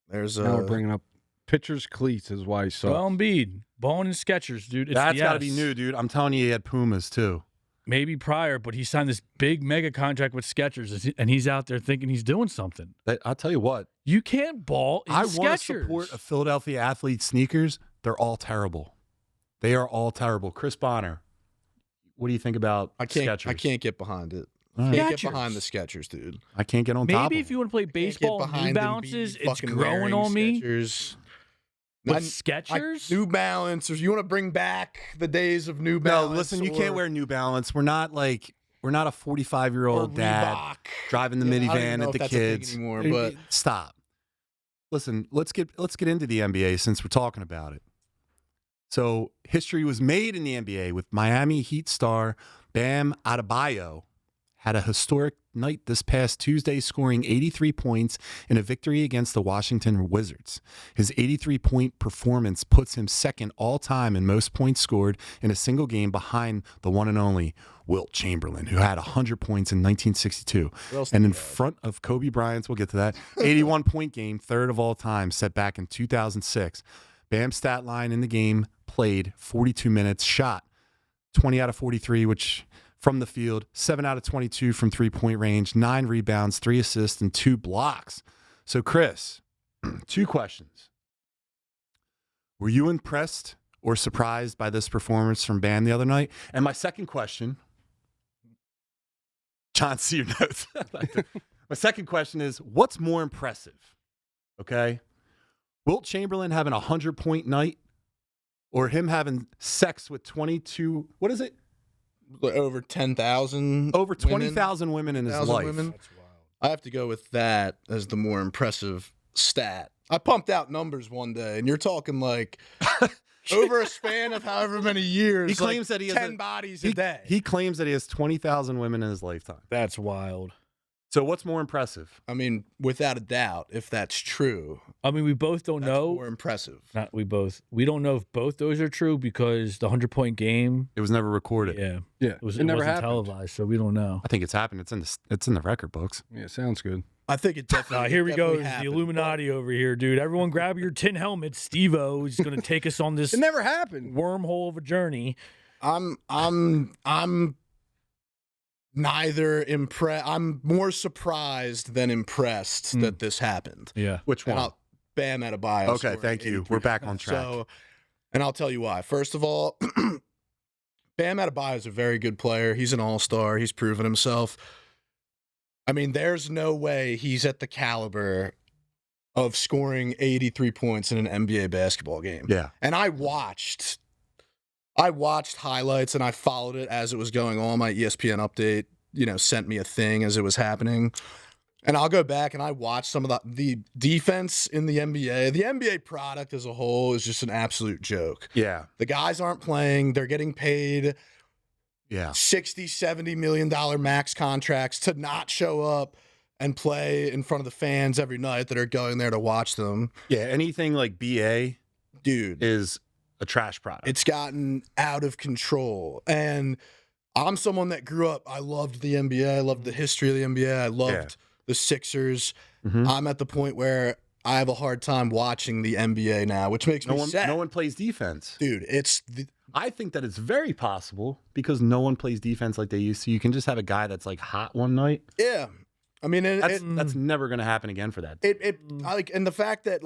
There's Now we're bringing up pitchers Cleats is why he sucks. Well, Embiid. Balling in Skechers, dude. It's that's the got to be S. new, dude. I'm telling you, he had Pumas too. Maybe prior, but he signed this big mega contract with Skechers, and he's out there thinking he's doing something. I'll tell you what. You can't ball in I Skechers. want to support a Philadelphia athlete sneakers. They're all terrible. They are all terrible. Chris Bonner, what do you think about Skechers? I can't get behind it. All right. Can't get Skechers. behind the Skechers, dude. I can't get on top of Maybe if you want to play baseball, Can't get New behind Embiid Balances, it's fucking growing wearing on me. Skechers. But I- Skechers? New Balance, or you want to bring back the days of New No, Balance? listen, you or- can't wear New Balance. We're not a or 45-year-old dad Reebok. driving the Yeah, I don't even minivan know at if the that's a thing kids. anymore, but Stop. Listen, let's get into the NBA since we're talking about it. So history was made in the NBA with Miami Heat star Bam Adebayo had a historic night this past Tuesday, scoring 83 points in a victory against the Washington Wizards. His 83-point performance puts him second all-time in most points scored in a single game behind the one and only Wilt Chamberlain, who had 100 points in 1962. And in front of Kobe Bryant's, we'll get to that, 81-point game, third of all time, set back in 2006. Bam's stat line in the game played 42 minutes, shot 20 out of 43, which from the field, 7 out of 22 from three-point range, 9 rebounds, 3 assists, and 2 blocks. So, Chris, 2 questions. Were you impressed or surprised by this performance from Bam the other night? And my second question, John, see your notes. My second question is, what's more impressive? Okay? Wilt Chamberlain having a 100-point night or him having sex with 22, what is it? over 10,000. Over 20,000 women in his 10,000 life. women. I have to go with that as the more impressive stat. I pumped out numbers one day, and you're talking like over a span of however many years. He claims like that he has 10 bodies a day. He claims that he has 20,000 women in his lifetime. That's wild. So what's more impressive? I mean, without a doubt, if that's true, I mean, we both don't that's know. more impressive. Not we both. We don't know if both those are true because the 100-point game. It was never recorded. Yeah, Yeah, it never wasn't happened. televised, so we don't know. I think it's happened. It's in the record books. Yeah, sounds good. I think it definitely. Here we go. definitely The happened. Illuminati over here, dude. Everyone grab your tin helmets. Steve-O is going to take us on this It never happened. wormhole of a journey. I'm neither impressed. I'm more surprised than impressed that this happened. Yeah. Which And one? Bam Adebayo. Okay, scoring thank you. 83 We're back on track. So, and I'll tell you why. First of all, Bam Adebayo is a very good player. He's an all-star. He's proven himself. I mean, there's no way he's at the caliber of scoring 83 points in an NBA basketball game. Yeah. And I watched highlights and I followed it as it was going on. My ESPN update, sent me a thing as it was happening. And I'll go back and I watched some of the defense in the NBA. The NBA product as a whole is just an absolute joke. Yeah. The guys aren't playing. They're getting paid Yeah. $60, $70 million max contracts to not show up and play in front of the fans every night that are going there to watch them. Yeah. Anything like BA Dude, is a trash product. it's gotten out of control. And I'm someone that grew up, I loved the NBA. I loved the history of the NBA. I loved the Sixers. Mhm. I'm at the point where I have a hard time watching the NBA now, which makes me sad. No one plays defense. Dude, I think that it's very possible because no one plays defense like they used to. You can just have a guy that's like hot one night. yeah. I mean, That's never going to happen again for that. and the fact that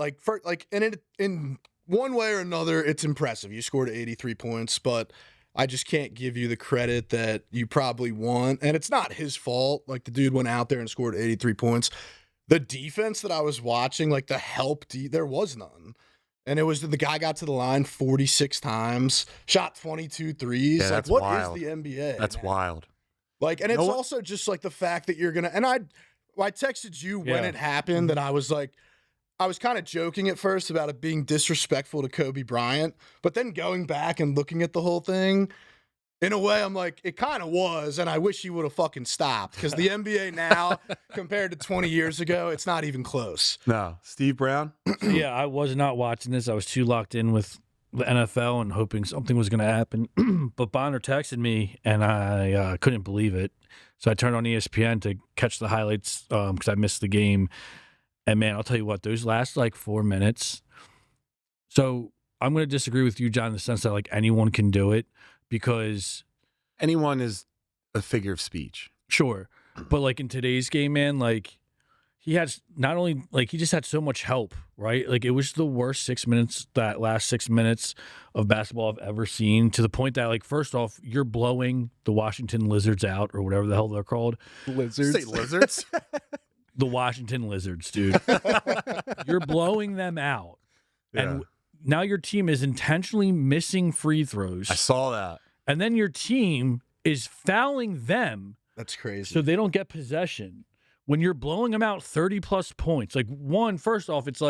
in one way or another, it's impressive. You scored 83 points, but I just can't give you the credit that you probably want. And it's not his fault. Like, the dude went out there and scored 83 points. The defense that I was watching, like the help, there was none. And it was the guy got to the line 46 times, shot 22 threes. Yeah, like, that's what wild. is the NBA? That's man? wild. Like, and it's No one- also just like the fact that you're gonna. And I texted you when Yeah. it happened that I was kind of joking at first about it being disrespectful to Kobe Bryant, but then going back and looking at the whole thing, in a way, I'm like, it kind of was, and I wish he would have fucking stopped because the NBA now, compared to 20 years ago, it's not even close. No. Steve Brown? So, yeah, I was not watching this. I was too locked in with the NFL and hoping something was going to happen. But Bonner texted me, and I couldn't believe it. So I turned on ESPN to catch the highlights because I missed the game. And, man, I'll tell you what, those last, 4 minutes. So I'm going to disagree with you, John, in the sense that, anyone can do it because Anyone is a figure of speech. Sure. But, in today's game, man, he has not only, he just had so much help, right? It was the worst 6 minutes, that last 6 minutes of basketball I've ever seen, to the point that, first off, you're blowing the Washington Lizards out, or whatever the hell they're called. Lizards. Say lizards? The Washington Lizards, dude. You're blowing them out. Yeah. And now your team is intentionally missing free throws. I saw that. And then your team is fouling them That's crazy. so they don't get possession. When you're blowing them out 30-plus points, first off, it's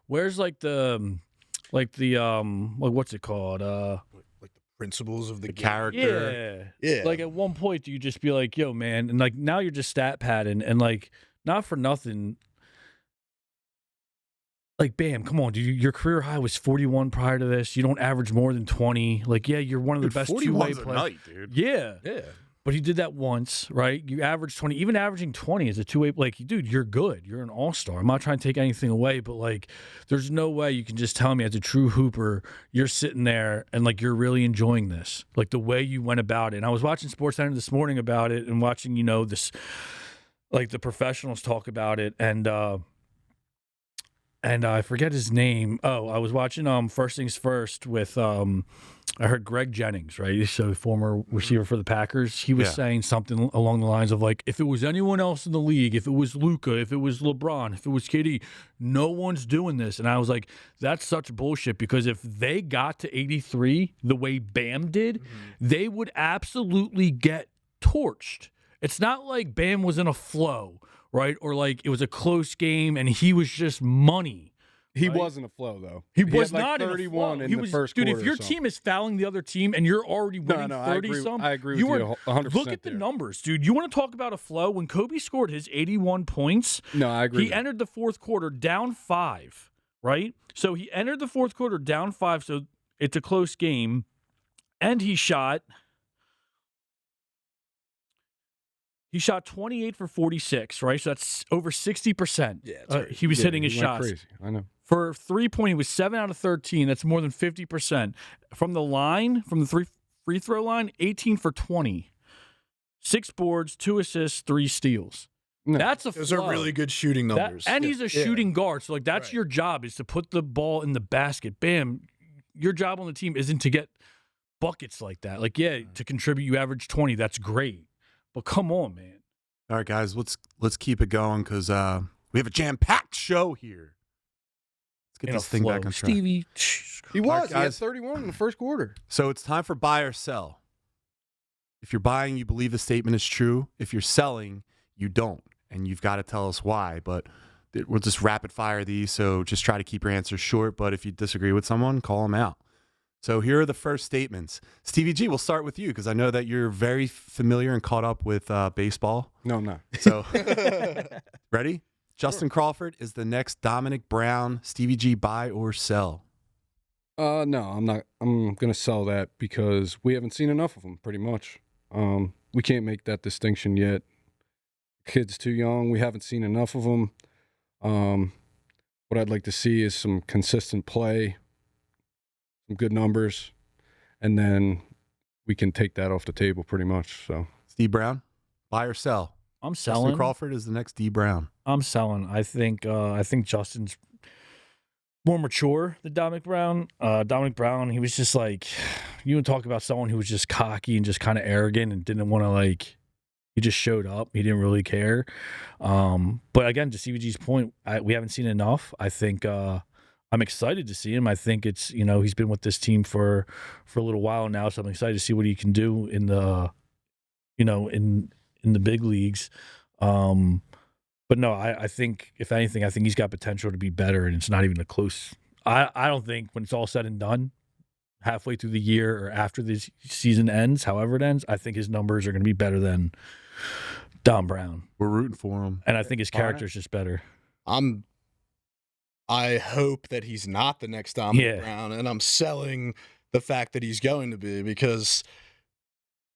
where's what's it called? Like the principles of the game. character. Yeah. Yeah. At one point, do you just be like, yo, man, and now you're just stat padding, and not for nothing. Bam, come on, dude. Your career high was 41 prior to this. You don't average more than 20. Yeah, you're one of the best two-way 41's a players. night, dude. Yeah. Yeah. But he did that once, right? You average 20. Even averaging 20 as a two-way, dude, you're good. You're an all-star. I'm not trying to take anything away, but, there's no way you can just tell me as a true hooper, you're sitting there and, you're really enjoying this. The way you went about it. And I was watching SportsCenter this morning about it and watching, this, the professionals talk about it. And I forget his name. Oh, I was watching First Things First with I heard Greg Jennings, right? So former receiver for the Packers. He was saying something along the lines of if it was anyone else in the league, if it was Luka, if it was LeBron, if it was KD, no one's doing this. And I was like, that's such bullshit, because if they got to 83 the way Bam did, they would absolutely get torched. It's not like Bam was in a flow, right? Or it was a close game and he was just money. He Right? wasn't a flow though. He was had not 31 in in the the first dude, quarter. if your team is fouling the other team and you're already winning I 30 agree. some, I agree with you 100%. Look at the numbers, dude. You want to talk about a flow? When Kobe scored his 81 points, No, I agree. he entered the fourth quarter down 5, right? So he entered the fourth quarter down 5, so it's a close game, and he shot 28 for 46, right? So that's over 60%. Yeah, he was hitting his he went shots. Crazy. I know. For 3-point, he was 7 out of 13. That's more than 50%. From the line, from the free throw line, 18 for 20. 6 boards, 2 assists, 3 steals. No. That's a Those flow. are really good shooting numbers. And he's a shooting guard. So, that's Right. your job, is to put the ball in the basket. Bam. Your job on the team isn't to get buckets like that. To contribute, you average 20. That's great. But come on, man. All right, guys, let's keep it going because we have a jam-packed show here. Let's get In this a thing flow. back on track. Stevie. He All right, was. He had guys. 31 in the first quarter. So it's time for buy or sell. If you're buying, you believe the statement is true. If you're selling, you don't, and you've got to tell us why. But we'll just rapid fire these, so just try to keep your answers short. But if you disagree with someone, call them out. So here are the first statements. Stevie G, we'll start with you because I know that you're very familiar and caught up with baseball. No, I'm not. So, ready? Justin Crawford is the next Dominic Brown. Stevie G, buy or sell? No, I'm not. I'm gonna sell that because we haven't seen enough of him. Pretty much. We can't make that distinction yet. Kid's too young. We haven't seen enough of him. What I'd like to see is some consistent play, some good numbers, and then we can take that off the table pretty much. So, Steve Brown, buy or sell? I'm Justin selling. Crawford is the next D Brown. I'm selling. I think Justin's more mature than Dominic Brown. Dominic Brown, he was just you would talk about someone who was just cocky and just kind of arrogant and didn't want to he just showed up. He didn't really care. But again, to CVG's point, we haven't seen enough. I think I'm excited to see him. I think it's, he's been with this team for a little while now, so I'm excited to see what he can do in the, in the big leagues. But no, I think, if anything, I think he's got potential to be better, and it's not even a close. I don't think when it's all said and done, halfway through the year or after this season ends, however it ends, I think his numbers are going to be better than Dom Brown. We're rooting for him. And I think his character is just better. I hope that he's not the next Dominic Brown, and I'm selling the fact that he's going to be, because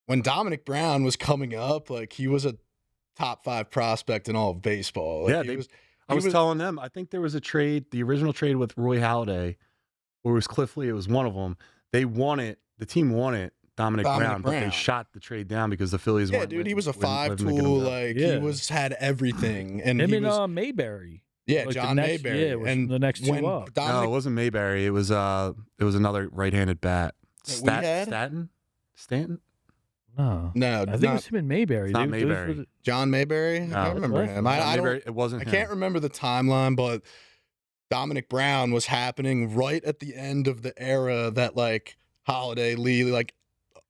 when Dominic Brown was coming up, like, he was a top 5 prospect in all of baseball. Like, Yeah, I was telling them, I think there was a trade, the original trade with Roy Halladay, or it was Cliff Lee, it was one of them. They won it, the team won it, Dominic Brown, but they shot the trade down because the Phillies weren't. Dude, he was a 5-tool, like, he had everything. And him he and Mayberry. Yeah, like John Mayberry. Yeah, and the next two up. No, it wasn't Mayberry. It was another right-handed bat. Stanton? No, I think it was him and Mayberry. It's not Mayberry. John Mayberry? No, I remember him. It wasn't him. I can't remember the timeline, but Dominic Brown was happening right at the end of the era that, like, Holiday, Lee, like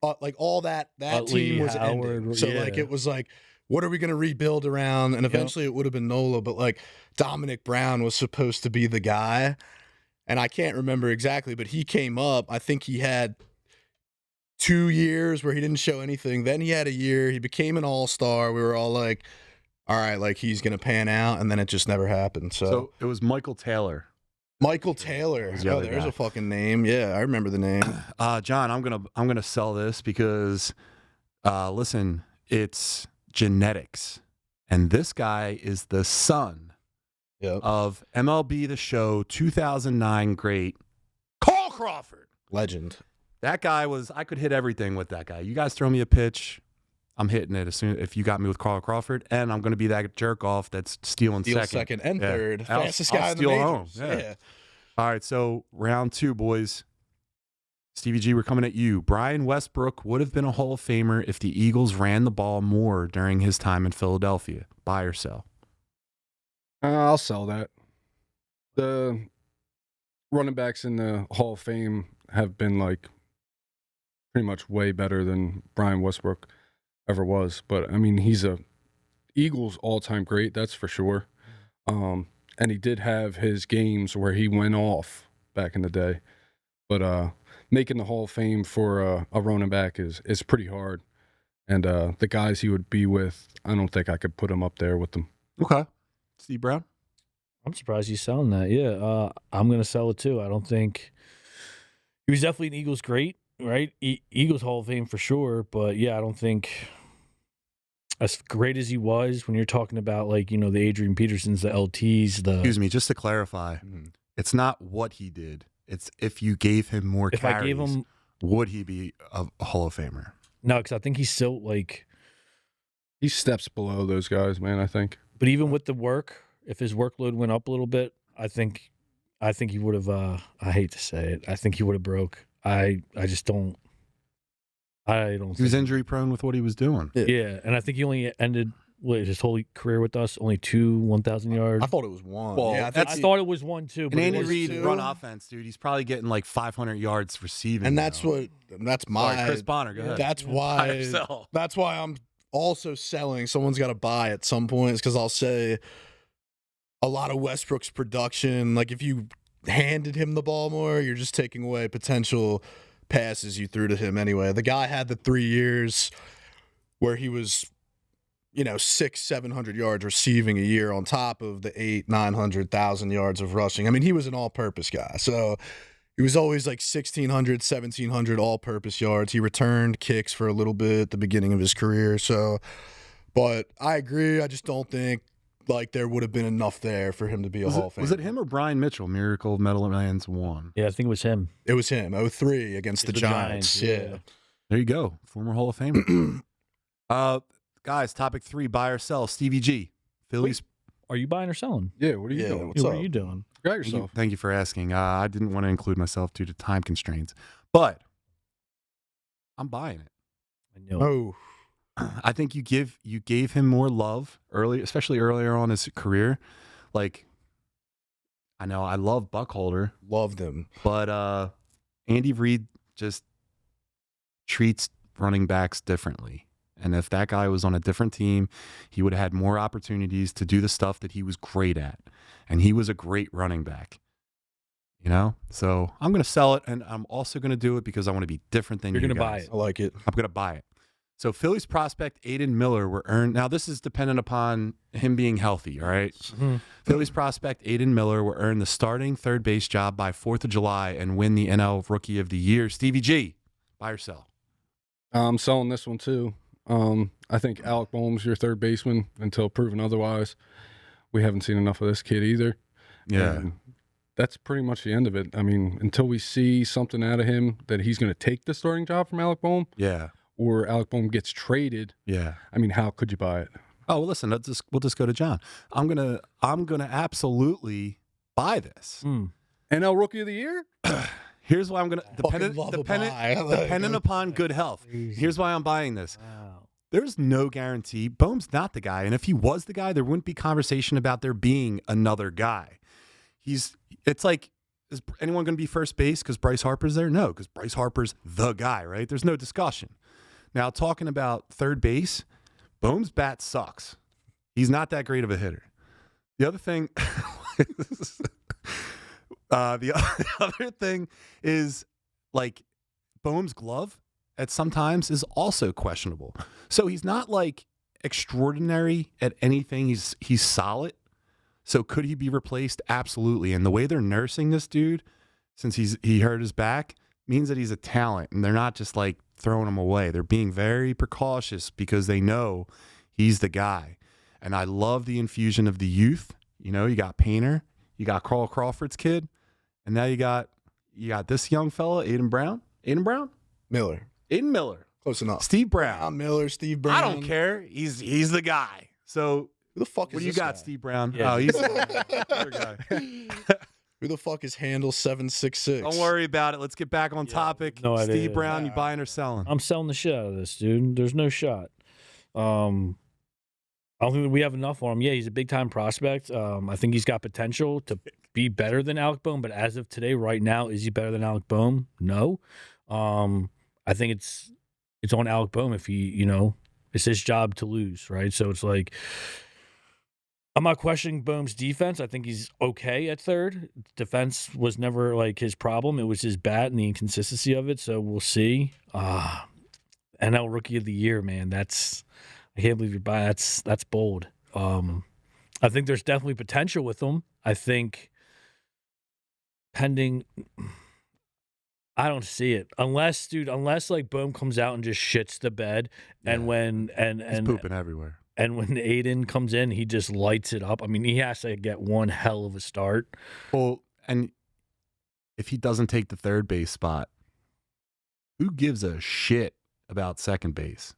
all that team was ending. So like, it was like, what are we going to rebuild around? And eventually it would have been Nola, but like, Dominic Brown was supposed to be the guy. And I can't remember exactly, but he came up. I think he had 2 years where he didn't show anything. Then he had a year. He became an all-star. We were all like, all right, like, he's going to pan out. And then it just never happened. So it was Michael Taylor. Michael Taylor. Oh, there's a fucking name. Yeah, I remember the name. John, I'm gonna sell this because, listen, it's genetics, and this guy is the son of MLB The Show 2009 great Carl Crawford, legend. That guy I could hit everything with that guy. You guys throw me a pitch, I'm hitting it if you got me with Carl Crawford, and I'm going to be that jerk off that's stealing second and third. Fastest guy in the majors. Home. Yeah. All right, so round 2, boys. Stevie G, we're coming at you. Brian Westbrook would have been a Hall of Famer if the Eagles ran the ball more during his time in Philadelphia. Buy or sell? I'll sell that. The running backs in the Hall of Fame have been, like, pretty much way better than Brian Westbrook ever was. But, I mean, he's a Eagles all-time great, that's for sure. And he did have his games where he went off back in the day. But making the Hall of Fame for a running back is pretty hard. And the guys he would be with, I don't think I could put him up there with them. Okay. Steve Brown? I'm surprised he's selling that. Yeah, I'm going to sell it too. I don't think he was definitely an Eagles great, right? Eagles Hall of Fame for sure. But yeah, I don't think as great as he was when you're talking about, like, you know, the Adrian Petersons, the LTs, Excuse me, just to clarify, it's not what he did. It's if you gave him more carries, I gave him, would he be a Hall of Famer? No, because I think he's still, like, he steps below those guys, man, I think. But even with the work, if his workload went up a little bit, I think he would have, I hate to say it, I think he would have broke. I just don't. I don't. He was injury prone with what he was doing. Yeah, and I think he only ended his whole career with us, only 2 1,000 yards. I thought it was 1. Well, yeah, I thought it was 1 too. And Andy Reid run offense, dude. He's probably getting like 500 yards receiving. And that's my Chris Bonner. Go ahead. That's why I'm also selling. Someone's got to buy at some point, because I'll say a lot of Westbrook's production. Like, if you handed him the ball more, you're just taking away potential passes you threw to him anyway. The guy had the 3 years where he was, 600-700 yards receiving a year on top of the 800-900,000 yards of rushing. I mean, he was an all-purpose guy. So he was always like 1,600, 1,700 all-purpose yards. He returned kicks for a little bit at the beginning of his career. So, but I agree. I just don't think, like, there would have been enough there for him to be a Hall of Famer. Was it him or Brian Mitchell? Miracle of Meadowlands 1. Yeah, I think it was him. It was him. 03 against the Giants. Yeah. There you go. Former Hall of Famer. Guys, topic 3, buy or sell. Stevie G. Phillies. Are you buying or selling? Yeah, what are you doing? What are you doing? Got yourself. Thank you for asking. I didn't want to include myself due to time constraints, but I'm buying it. I know. I think you gave him more love early, especially earlier on in his career. Like, I know I love Buckholder, loved him, but Andy Reid just treats running backs differently. And if that guy was on a different team, he would have had more opportunities to do the stuff that he was great at. And he was a great running back. You know, so I'm going to sell it, and I'm also going to do it because I want to be different than You're you going to buy guys. it. I like it. I'm going to buy it. So Phillies prospect Aiden Miller were earned. Now this is dependent upon him being healthy. All right. Phillies prospect Aiden Miller will earn the starting third base job by 4th of July and win the NL Rookie of the Year. Stevie G, buy or sell? I'm selling this one too. I think Alec Boehm's your third baseman until proven otherwise. We haven't seen enough of this kid either. And that's pretty much the end of it. I mean, until we see something out of him that he's going to take the starting job from Alec Boehm, or Alec Boehm gets traded, I mean, how could you buy it? Oh, well, listen, we'll just go to John. I'm gonna absolutely buy this. NL Rookie of the Year? Here's why I'm gonna dependent upon good health. Here's why I'm buying this. Wow. There's no guarantee. Boehm's not the guy, and if he was the guy, there wouldn't be conversation about there being another guy. It's like, is anyone going to be first base because Bryce Harper's there? No, because Bryce Harper's the guy, right? There's no discussion. Now, talking about third base, Boehm's bat sucks. He's not that great of a hitter. The other thing, the other thing is, like, Boehm's glove at sometimes is also questionable. So he's not like extraordinary at anything. He's solid. So could he be replaced? Absolutely. And the way they're nursing this dude, since he hurt his back, means that he's a talent, and they're not just like throwing him away. They're being very precautious because they know he's the guy. And I love the infusion of the youth. You know, you got Painter, you got Carl Crawford's kid, and now you got this young fella, Aiden Brown. Miller. Aiden Miller. Close enough. Steve Brown. Miller, Steve Brown. I don't care. He's the guy. So Who the fuck is what do you this got, guy? Steve Brown? Yeah. Oh, he's your guy. Who the fuck is handle 766? Don't worry about it. Let's get back on topic. no idea. Steve Brown, you buying or selling? I'm selling the shit out of this, dude. There's no shot. I don't think that we have enough on him. Yeah, he's a big time prospect. I think he's got potential to be better than Alec Boehm, but as of today, right now, is he better than Alec Boehm? No. I think it's on Alec Boehm if he, it's his job to lose, right? So it's like, I'm not questioning Boehm's defense. I think he's okay at third. Defense was never like his problem. It was his bat and the inconsistency of it. So we'll see. NL Rookie of the Year, man. I can't believe you're buying. That's bold. I think there's definitely potential with him. I think pending. I don't see it unless like Boehm comes out and just shits the bed, and He's pooping everywhere. And when Aiden comes in, he just lights it up. I mean, he has to get one hell of a start. Well, and if he doesn't take the third base spot, who gives a shit about second base?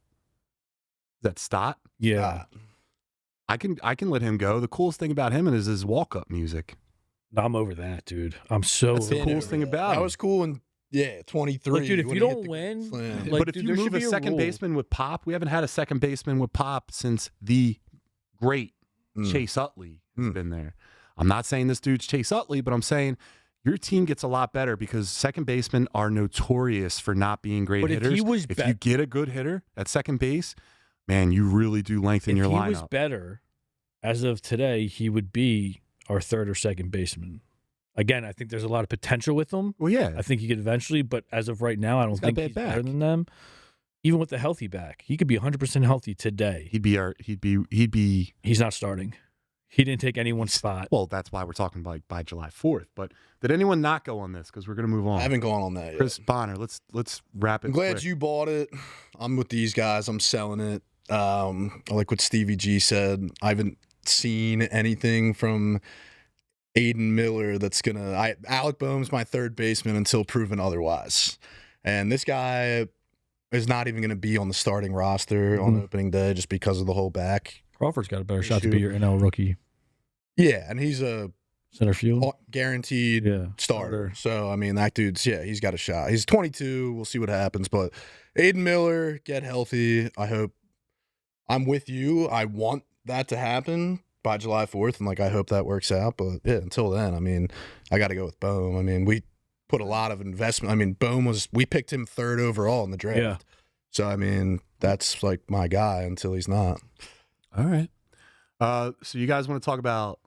Is that Stott? Yeah. I can let him go. The coolest thing about him is his walk-up music. I'm over that, dude. I'm so. That's the coolest thing about That him. was cool in 23. Look, dude, if when you he hit don't the win, slam. like, but if dude, you there move should a be a second rule. baseman with pop, we haven't had a second baseman with pop since the great Chase Utley has been there. I'm not saying this dude's Chase Utley, but I'm saying your team gets a lot better because second basemen are notorious for not being great But hitters. if he was if you get a good hitter at second base, man, you really do lengthen your lineup. If he was better, as of today, he would be our third or second baseman. Again, I think there's a lot of potential with him. Well, yeah. I think he could eventually, but as of right now, I don't think he's better than them. Even with the healthy back, he could be 100% healthy today. He'd be. He's not starting. He didn't take anyone's spot. Well, that's why we're talking about by July 4th. But did anyone not go on this? Because we're going to move on. I haven't gone on that yet. Chris Bonner, let's wrap it. I'm glad quick. you bought it. I'm with these guys. I'm selling it. Like what Stevie G said, I haven't seen anything from Aiden Miller that's gonna. Alec Boehm's my third baseman until proven otherwise, and this guy is not even going to be on the starting roster on opening day just because of the whole back. Crawford's got a better shot to be your NL rookie. Yeah, and he's a Center field. Guaranteed starter. So, I mean, that dude's, he's got a shot. He's 22. We'll see what happens. But Aiden Miller, get healthy. I hope. I'm with you. I want that to happen by July 4th, and, I hope that works out. But, yeah, until then, I mean, I got to go with Boehm. I mean, we put a lot of investment. I mean, Boehm we picked him third overall in the draft. Yeah. So, I mean, that's, my guy until he's not. All right. So you guys want to talk about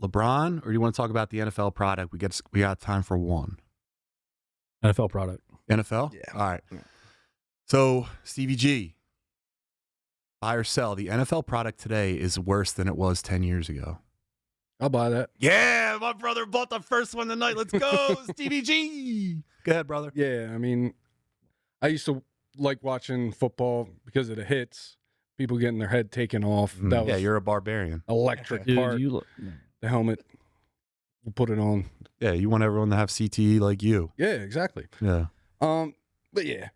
LeBron, or do you want to talk about the NFL product? We got time for one. NFL product. NFL? Yeah. All right. Yeah. So, Stevie G, buy or sell. The NFL product today is worse than it was 10 years ago. I'll buy that. Yeah, my brother bought the first one tonight. Let's go, Stevie G. Go ahead, brother. Yeah, I mean, I used to like watching football because of the hits, people getting their head taken off. That was You're a barbarian. electric Dude, part. The helmet, we'll put it on. Yeah, you want everyone to have CTE like you. Yeah, exactly. Yeah. But yeah,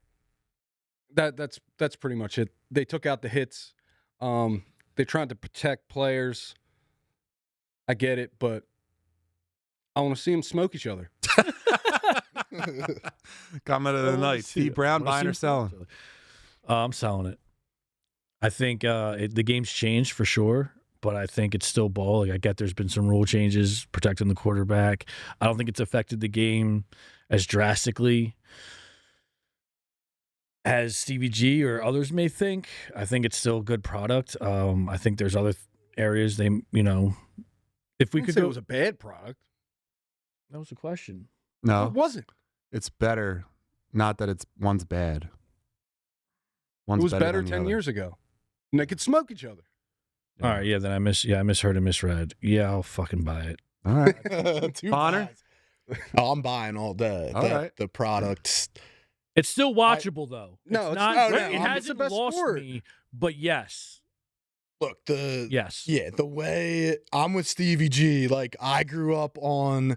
that's pretty much it. They took out the hits. They tried to protect players. I get it, but I want to see them smoke each other. Comment of the night. Steve Brown, buying or selling? I'm selling it. I think the game's changed for sure, but I think it's still ball. Like, I get there's been some rule changes protecting the quarterback. I don't think it's affected the game as drastically as Stevie G or others may think. I think it's still a good product. I think there's other areas if we could say go, it was a bad product. that was the question. No, It wasn't. it's better. Not that one's bad. One's It was better than the 10 other. years ago. And they could smoke each other. All right, yeah, then I misheard and misread. Yeah, I'll fucking buy it. All right. Two Bonner? buys. Oh, I'm buying all day. All right. The products. It's still watchable though. No, it's it's not. not. It No, it's the hasn't best lost sport. me, but yes, Look, yes. the way I'm with Stevie G, like I grew up on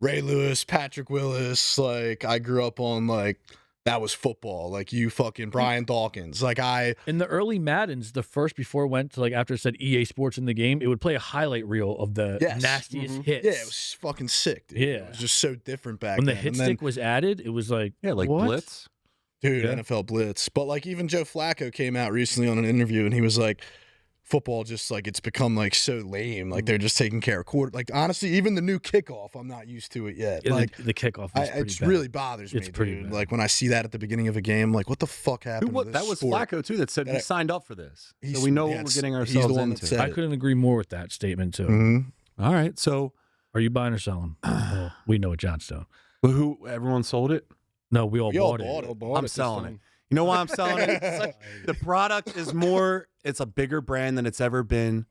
Ray Lewis, Patrick Willis, like I grew up on like that was football, like you fucking Brian Dawkins. Like In the early Maddens, before it went to after it said EA Sports in the game, it would play a highlight reel of the Yes. nastiest Mhm. hits. yeah, it was fucking sick, dude. Yeah. It was just so different back when the then. hit And then, stick was added, it was like Yeah, like what? Blitz. dude, Yeah. NFL Blitz. But like even Joe Flacco came out recently on an interview and he was like, football just like it's become like so lame. Like they're just taking care of quarter. Like honestly, even the new kickoff, I'm not used to it yet. Yeah, Like the kickoff. Is pretty it bad. really bothers me, It's pretty dude. bad. Like when I see that at the beginning of a game, like what the fuck happened? to this That was sport? Flacco too. That said we That- signed up for this, so He's- we know what yes, we're getting he's the ourselves one that into. said I it. couldn't agree more with that statement too. Mhm. All right, so Are you buying or selling? Well, we know at Johnstone. who? Everyone sold it. No, we all We all bought it. bought it. All bought I'm this selling time. it. You know why I'm selling it? The product is more. It's a bigger brand than it's ever been,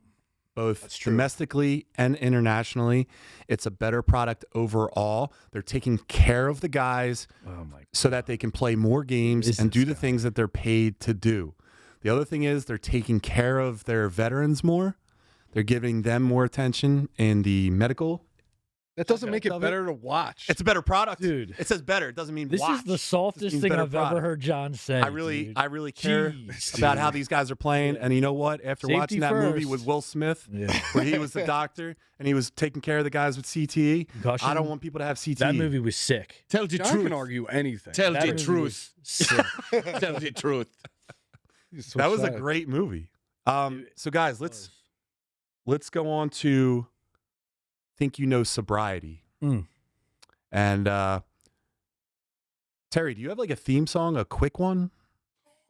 both That's true. domestically and internationally. It's a better product overall. They're taking care of the guys Oh my! so that they can play more games Is and this do the guy? things that they're paid to do. The other thing is they're taking care of their veterans more. They're giving them more attention in the medical. That doesn't make it Of it. better to watch. It's a better product, Dude. It says better. It doesn't mean This watch. is the softest means thing better I've ever product. heard John say. I really care Jeez, about dude. how these guys are playing. And you know what? After Safety watching that movie first. with Will Smith, Yeah. where he was the doctor and he was taking care of the guys with CTE, Concussion? I don't want people to have CTE. That movie was sick. Tell the I truth. can argue anything. Tell That the movie truth. was sick. Tell the truth. That was a great movie. So guys, let's go on to Think You Know Sobriety. Mm. And Terry, do you have like a theme song, a quick one?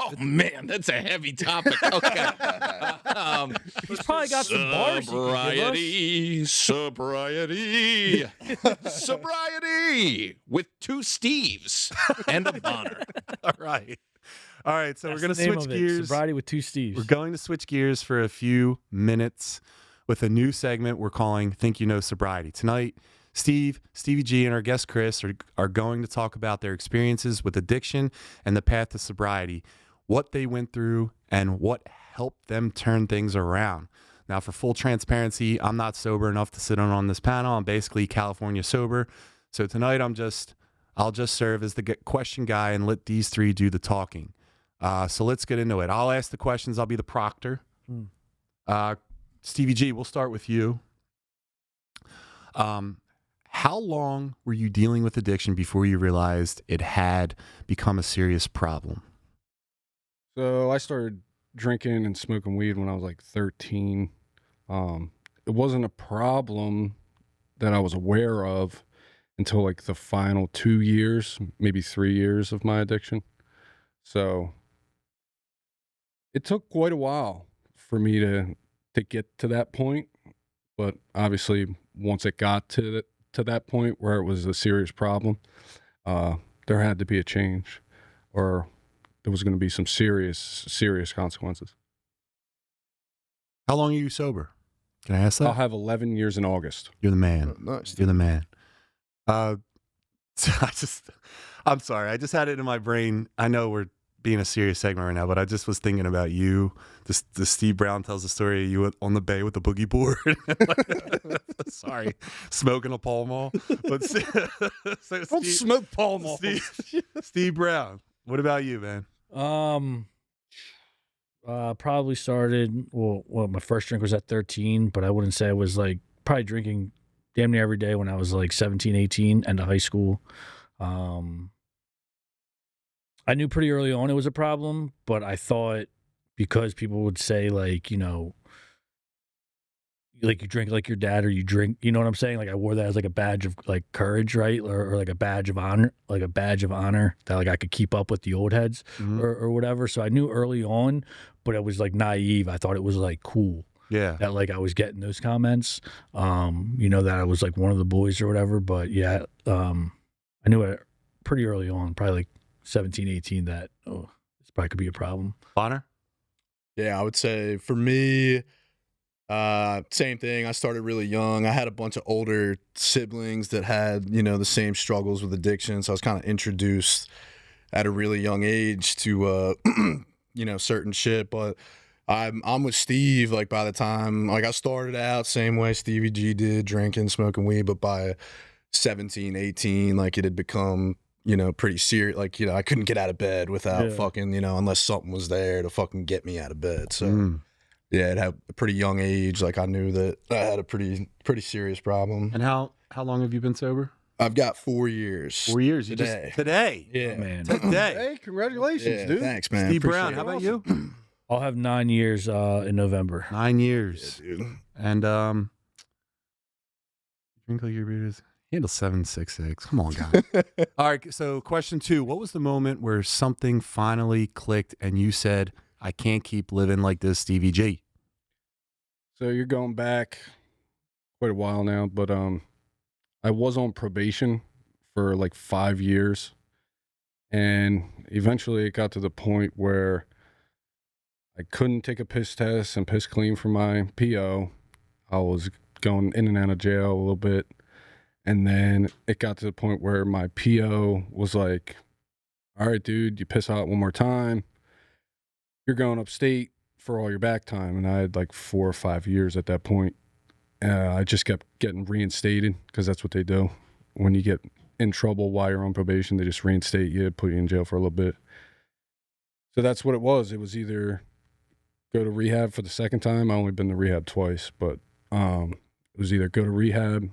Oh man, that's a heavy topic. Okay. He's probably got some bars. he could give us. Sobriety. Sobriety with two Steves and a Bonner. All right. So That's we're going to the name switch of it, gears. Sobriety with two Steves. We're going to switch gears for a few minutes with a new segment we're calling Think You Know Sobriety. Tonight, Stevie G, and our guest Chris are going to talk about their experiences with addiction and the path to sobriety, what they went through, and what helped them turn things around. Now, for full transparency, I'm not sober enough to sit on this panel. I'm basically California sober. So tonight, I'll just serve as the question guy and let these three do the talking. So let's get into it. I'll ask the questions. I'll be the proctor. Stevie G, we'll start with you. How long were you dealing with addiction before you realized it had become a serious problem? So I started drinking and smoking weed when I was like 13. It wasn't a problem that I was aware of until like the final 2 years, maybe 3 years of my addiction. So it took quite a while for me to get to that point. But obviously, once it got to that point where it was a serious problem, there had to be a change, or there was going to be some serious consequences. How long are you sober? Can I ask that? I'll have 11 years in August. You're the man. Nice. You're the man. I'm sorry. I just had it in my brain. I know we're being a serious segment right now, but I just was thinking about you. The Steve Brown tells the story of you on the bay with the boogie board. Sorry, smoking a Pall Mall. But Don't smoke Pall Mall. Steve Brown. What about you, man? Probably started. Well, my first drink was at 13, but I wouldn't say I was like probably drinking damn near every day when I was like 17, 18, end of high school. I knew pretty early on it was a problem, but I thought because people would say like, you know, like you drink like your dad or you drink, you know what I'm saying? Like I wore that as like a badge of like courage, right? Or like a badge of honor, that like I could keep up with the old heads or whatever. So I knew early on, but it was like naive. I thought it was like cool. Yeah. That like I was getting those comments, you know, that I was like one of the boys or whatever. But yeah, I knew it pretty early on, probably like 17, 18, that, this probably could be a problem. Bonner? Yeah, I would say for me, same thing. I started really young. I had a bunch of older siblings that had, you know, the same struggles with addiction. So I was kind of introduced at a really young age to, you know, certain shit. But I'm with Steve. Like by the time, like I started out same way Stevie G did, drinking, smoking weed. But by 17, 18, like it had become, you know, pretty serious. Like, you know, I couldn't get out of bed without fucking, you know, unless something was there to fucking get me out of bed. So, yeah, at a pretty young age, like I knew that I had a pretty serious problem. And how long have you been sober? I've got 4 years. 4 years. Today. Today? Yeah. Oh, man. Today. Hey, congratulations, Yeah, dude. thanks, man. Steve Appreciate Brown, it. how about you? I'll have 9 years in November. 9 years. Yeah, dude. And drink like your beers. Handle 766. Come on, guys. All right. So, question 2: what was the moment where something finally clicked and you said, "I can't keep living like this, Stevie G"? So you're going back quite a while now, but I was on probation for like 5 years, and eventually it got to the point where I couldn't take a piss test and piss clean for my PO. I was going in and out of jail a little bit. And then it got to the point where my PO was like, all right, dude, you piss out one more time, you're going upstate for all your back time. And I had like 4 or 5 years at that point. I just kept getting reinstated because that's what they do. When you get in trouble while you're on probation, they just reinstate you, put you in jail for a little bit. So that's what it was. It was either go to rehab for the second time. I only been to rehab twice, but it was either go to rehab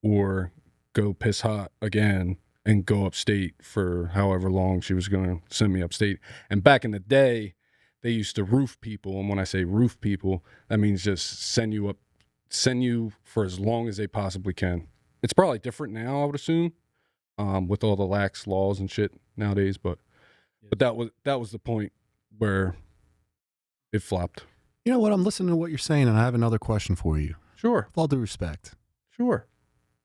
or go piss hot again and go upstate for however long she was going to send me upstate. And back in the day, they used to roof people. And when I say roof people, that means just send you for as long as they possibly can. It's probably different now, I would assume, with all the lax laws and shit nowadays. But that was the point where it flopped. You know what? I'm listening to what you're saying, and I have another question for you. Sure. With all due respect. Sure.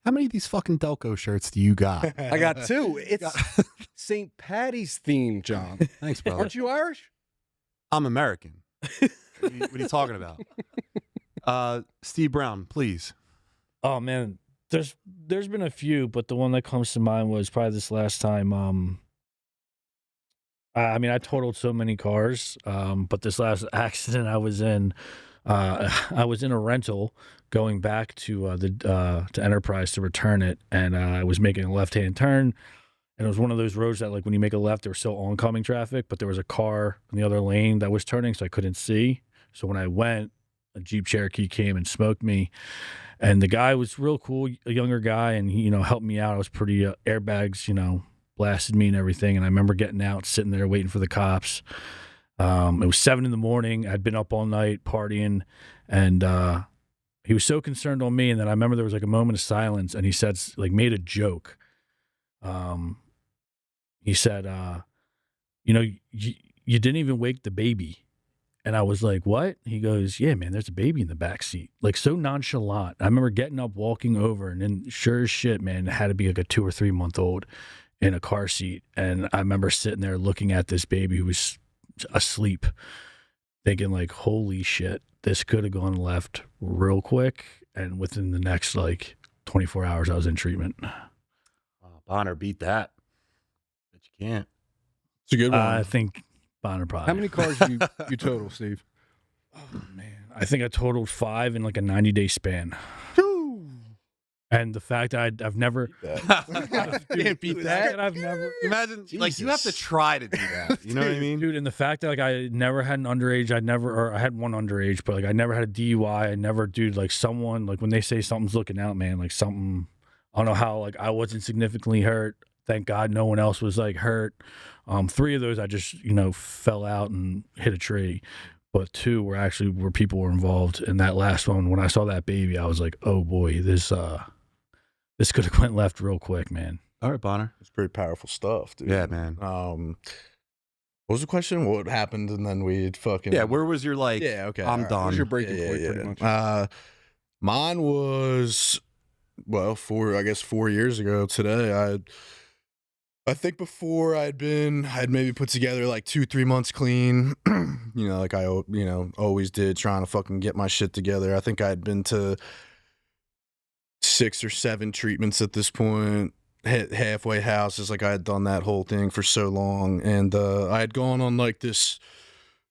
How many of these fucking Delco shirts do you got? I got 2. It's St. Patty's theme, John. Thanks, brother. Aren't you Irish? I'm American. What are you talking about? Steve Brown, please. Oh man, there's been a few, but the one that comes to mind was probably this last time. I mean, I totaled so many cars, but this last accident I was in a rental going back to to Enterprise to return it, and I was making a left-hand turn, and it was one of those roads that like when you make a left, there was still oncoming traffic, but there was a car in the other lane that was turning, so I couldn't see. So when I went, a Jeep Cherokee came and smoked me, and the guy was real cool, a younger guy, and he, you know, helped me out. I was pretty airbags, you know, blasted me and everything. And I remember getting out, sitting there waiting for the cops. It was 7 a.m. I'd been up all night partying, and he was so concerned on me. And then I remember there was like a moment of silence, and he said, like, made a joke. He said, you know, you didn't even wake the baby. And I was like, what? He goes, yeah, man, there's a baby in the back seat. Like, so nonchalant. I remember getting up, walking over, and then sure as shit, man, it had to be like a 2 or 3 month old in a car seat. And I remember sitting there looking at this baby who was asleep, thinking like, holy shit, this could have gone left real quick. And within the next like 24 hours, I was in treatment. Bonner beat that. But you can't. It's a good one. I think Bonner probably. How many cars you total, Steve? Oh, man. I think I totaled 5 in like a 90-day span. And the fact that I've never Can't beat that. I've never Imagine, like, you have to try to do that. You know what I mean? dude, and the fact that like I never had an underage, I had one underage, but like I never had a DUI. I never, dude, like someone, like when they say something's looking out, man, like something, I don't know how, like I wasn't significantly hurt. Thank God no one else was like hurt. 3 of those I just, fell out and hit a tree. But 2 were actually where people were involved. And that last one, when I saw that baby, I was like, oh boy, this could have went left real quick, man. All right, Bonner. It's pretty powerful stuff, dude. Yeah, man. What was the question? What happened? And then we fucking. Yeah, where was your, like, Yeah, okay. I'm all right. done. Where's your breaking point, pretty much? Mine was, well, 4 years ago today. I think before I'd maybe put together like 2-3 months clean, like I, always did, trying to fucking get my shit together. I think I'd been to 6 or 7 treatments at this point, hit halfway houses. Like I had done that whole thing for so long. And I had gone on like this,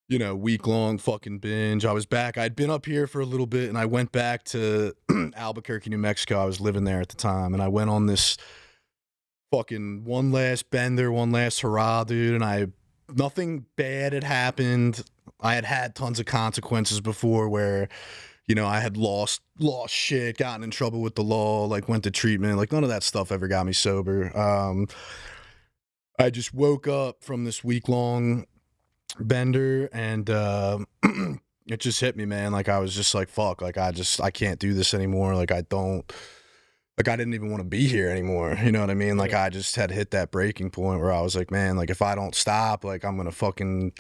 week-long fucking binge. I was back. I'd been up here for a little bit, and I went back to Albuquerque, New Mexico. I was living there at the time, and I went on this fucking one last bender, one last hurrah, dude, and nothing bad had happened. I had tons of consequences before where, I had lost shit, gotten in trouble with the law, like went to treatment, like none of that stuff ever got me sober. I just woke up from this week-long bender, and it just hit me, man. Like I was just like, fuck, like I can't do this anymore. Like I didn't even want to be here anymore. You know what I mean? Like I just had hit that breaking point where I was like, man, like if I don't stop, like I'm going to fucking,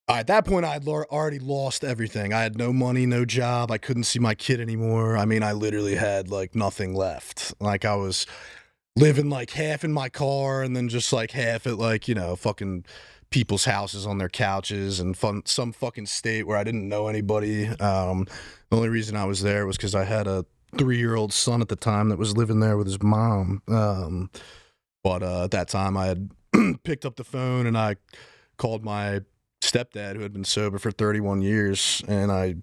at that point I'd already lost everything. I had no money, no job. I couldn't see my kid anymore. I mean, I literally had like nothing left. Like I was living like half in my car and then just like half at like, fucking people's houses on their couches and some fucking state where I didn't know anybody. The only reason I was there was because I had a 3-year-old son at the time that was living there with his mom. But at that time I had picked up the phone and I called my stepdad, who had been sober for 31 years. And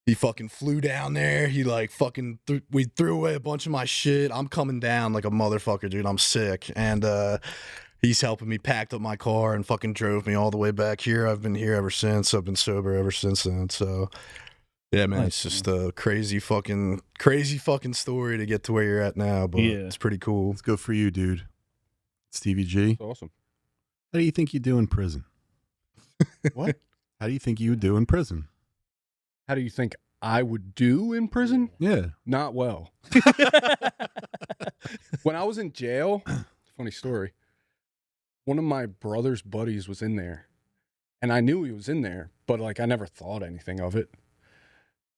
he fucking flew down there. He like fucking, we threw away a bunch of my shit. I'm coming down like a motherfucker, dude. I'm sick. And, he's helping me, packed up my car and fucking drove me all the way back here. I've been here ever since. I've been sober ever since then. So yeah, man, Nice, it's just a crazy fucking story to get to where you're at now, but it's pretty cool. Let's go for you, dude. Stevie G. That's awesome. How do you think you do in prison? What? How do you think you would do in prison? How do you think I would do in prison? Yeah. Not well. When I was in jail, funny story, one of my brother's buddies was in there, and I knew he was in there, but like I never thought anything of it.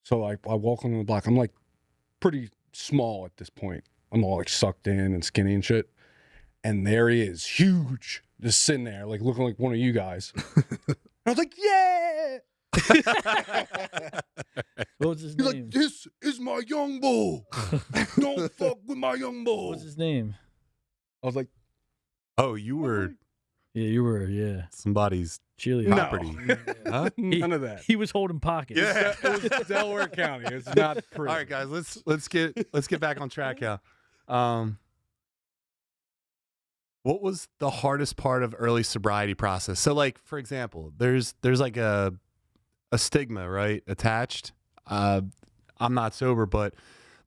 So I walk on the block. I'm like pretty small at this point. I'm all like sucked in and skinny and shit. And there he is, huge, just sitting there, like looking like one of you guys. I was like, yeah. What was his He's name? like, this is my young bull. Don't fuck with my young bull. What was his name? I was like, Oh, you were Yeah, you were, yeah. somebody's Cheerleader. No. property. Huh? none of that. He was holding pockets. Yeah. It was Delaware County. It's not prison. All right, guys, let's get back on track here. What was the hardest part of early sobriety process? So, like, for example, there's like a stigma, right, attached. I'm not sober, but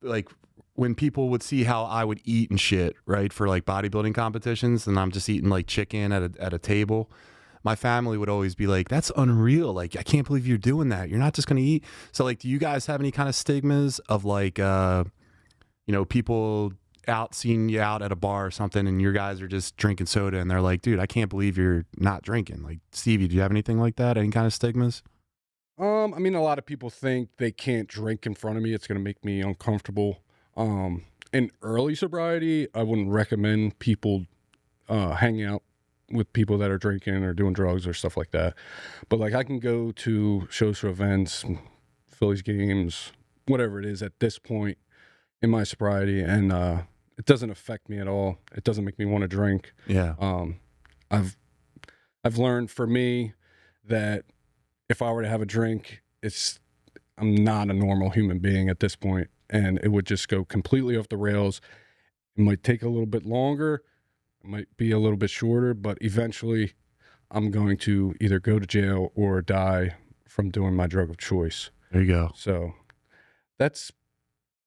like when people would see how I would eat and shit, right, for like bodybuilding competitions, and I'm just eating like chicken at a table, my family would always be like, that's unreal. Like, I can't believe you're doing that. You're not just going to eat. So like, do you guys have any kind of stigmas of like, people seeing you out at a bar or something, and your guys are just drinking soda, and they're like, "Dude, I can't believe you're not drinking." Like, Stevie, do you have anything like that? Any kind of stigmas? I mean, a lot of people think they can't drink in front of me. It's going to make me uncomfortable. In early sobriety, I wouldn't recommend people hanging out with people that are drinking or doing drugs or stuff like that. But like, I can go to shows or events, Phillies games, whatever it is at this point in my sobriety, and it doesn't affect me at all. It doesn't make me want to drink. Yeah. I've learned for me that if I were to have a drink, I'm not a normal human being at this point, and it would just go completely off the rails. It might take a little bit longer, it might be a little bit shorter, but eventually I'm going to either go to jail or die from doing my drug of choice. There you go. So that's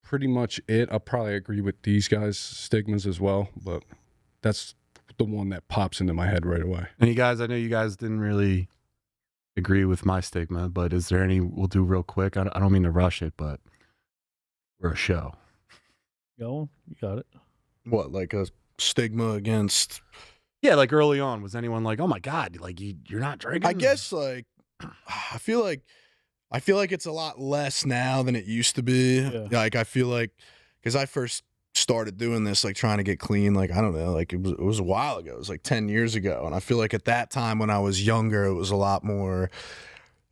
pretty much it. I'll probably agree with these guys' stigmas as well, but that's the one that pops into my head right away. And you guys, I know you guys didn't really agree with my stigma, but is there any we'll do real quick? I don't mean to rush it, but we're a show. Go, you got it. What, like a stigma against? Yeah, like early on, was anyone like, "Oh my God, like you're not drinking"? I guess like I feel like it's a lot less now than it used to be. Yeah. Like I feel like because I first started doing this, like trying to get clean, like I don't know, like it was a while ago. It was like 10 years ago, and I feel like at that time when I was younger, it was a lot more.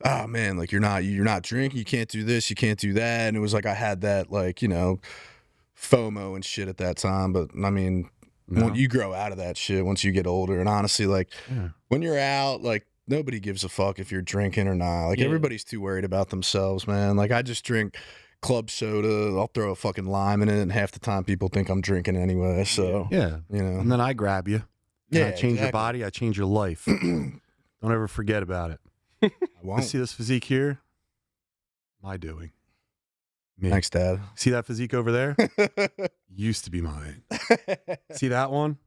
Oh man, like you're not drinking, you can't do this, you can't do that, and it was like I had that like FOMO and shit at that time. But I mean, when you grow out of that shit once you get older, and honestly, like when you're out, like nobody gives a fuck if you're drinking or not. Like everybody's too worried about themselves, man. Like I just drink club soda, I'll throw a fucking lime in it, and half the time people think I'm drinking anyway. So yeah, and then I grab you. Yeah, I change your body, I change your life. Don't ever forget about it. I won't. See this physique here? My doing. Me. Thanks, Dad. See that physique over there? Used to be mine. See that one?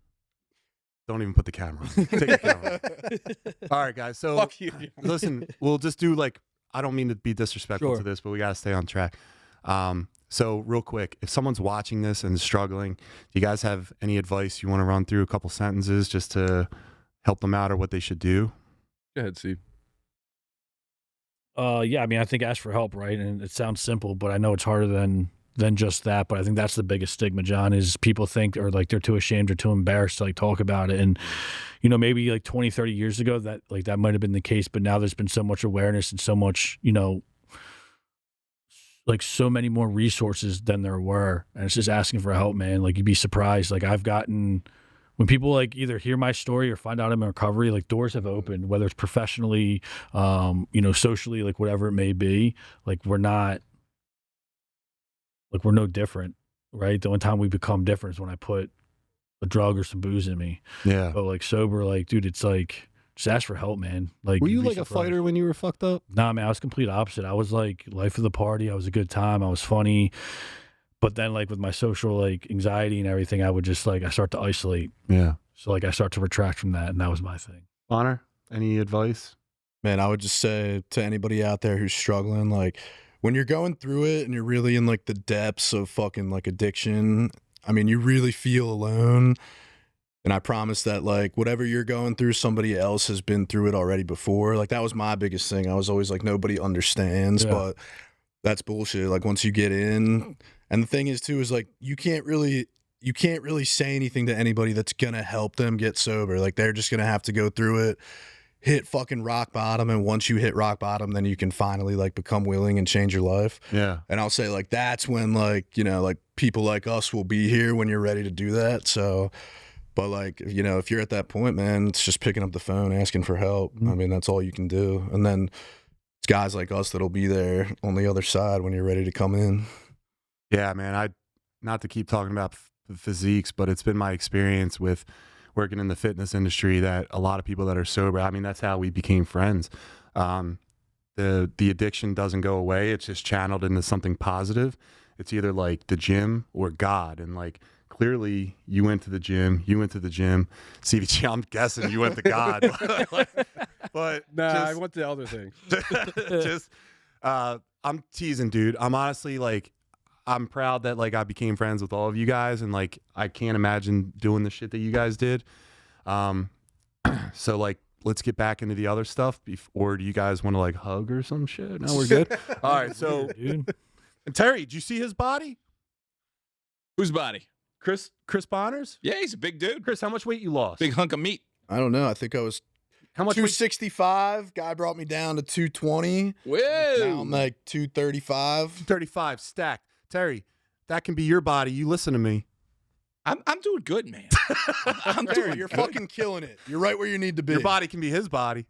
Don't even put the camera on. Take the camera off. All right, guys. So Fuck you. listen, we'll just do like, I don't mean to be disrespectful Sure. to this, but we got to stay on track. So real quick, if someone's watching this and is struggling, do you guys have any advice you want to run through a couple sentences just to help them out or what they should do? Go ahead, Steve. Yeah, I mean, I think ask for help, right? And it sounds simple, but I know it's harder than just that. But I think that's the biggest stigma, John, is people think or like they're too ashamed or too embarrassed to like talk about it. And, maybe like 20, 30 years ago that might have been the case, but now there's been so much awareness and so much, like so many more resources than there were. And it's just asking for help, man. Like you'd be surprised. Like I've gotten, when people like either hear my story or find out I'm in recovery, like doors have opened, whether it's professionally, socially, like whatever it may be. Like we're no different, right? The only time we become different is when I put a drug or some booze in me. Yeah. But like sober, like, dude, it's like, just ask for help, man. Like, Were you you'd be like a surprised. fighter when you were fucked up? Nah, man, I was complete opposite. I was like life of the party. I was a good time. I was funny. But then like with my social like anxiety and everything, I would just like, I start to isolate. Yeah. So like I start to retract from that, and that was my thing. Honor, any advice? Man, I would just say to anybody out there who's struggling, like when you're going through it and you're really in like the depths of fucking like addiction, I mean, you really feel alone. And I promise that like whatever you're going through, somebody else has been through it already before. Like that was my biggest thing. I was always like, nobody understands, but that's bullshit. Like once you get in, and the thing is too, is like, you can't really say anything to anybody that's gonna help them get sober. Like they're just gonna have to go through it, hit fucking rock bottom, and once you hit rock bottom, then you can finally like become willing and change your life. Yeah. And I'll say like that's when like like people like us will be here when you're ready to do that. So, but like if you're at that point, man, it's just picking up the phone, asking for help. I mean, that's all you can do. And then it's guys like us that'll be there on the other side when you're ready to come in. Yeah, man. Not to keep talking about physiques, but it's been my experience with working in the fitness industry that a lot of people that are sober, I mean, that's how we became friends. The addiction doesn't go away. It's just channeled into something positive. It's either like the gym or God. And like, clearly you went to the gym, CVG, I'm guessing you went to God. but Nah, just, I went to other things. I'm teasing, dude. I'm honestly like, I'm proud that like I became friends with all of you guys, and like I can't imagine doing the shit that you guys did. So like let's get back into the other stuff. Or do you guys want to like hug or some shit? No, we're good. All right. So, Dude. and Terry, did you see his body? Whose body? Chris Bonners? Yeah, he's a big dude. Chris, how much weight you lost? Big hunk of meat. I don't know. I think I was How much weight? 265. Guy brought me down to 220. Whoa. Now I'm like 235. 35 stacked. Terry, that can be your body. You listen to me. I'm doing good, man. I'm Terry, doing you're good. fucking killing it. You're right where you need to be. Your body can be his body.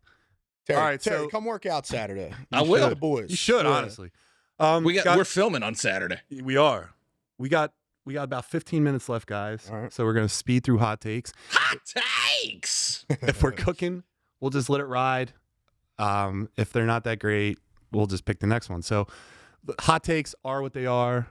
Terry, All right, Terry, so- come work out Saturday. I You will. should. The boys. You should, Yeah. honestly. We're filming on Saturday. We are. We got about 15 minutes left, guys. All right. So we're gonna speed through hot takes. Hot takes. If we're cooking, we'll just let it ride. If they're not that great, we'll just pick the next one. So hot takes are what they are.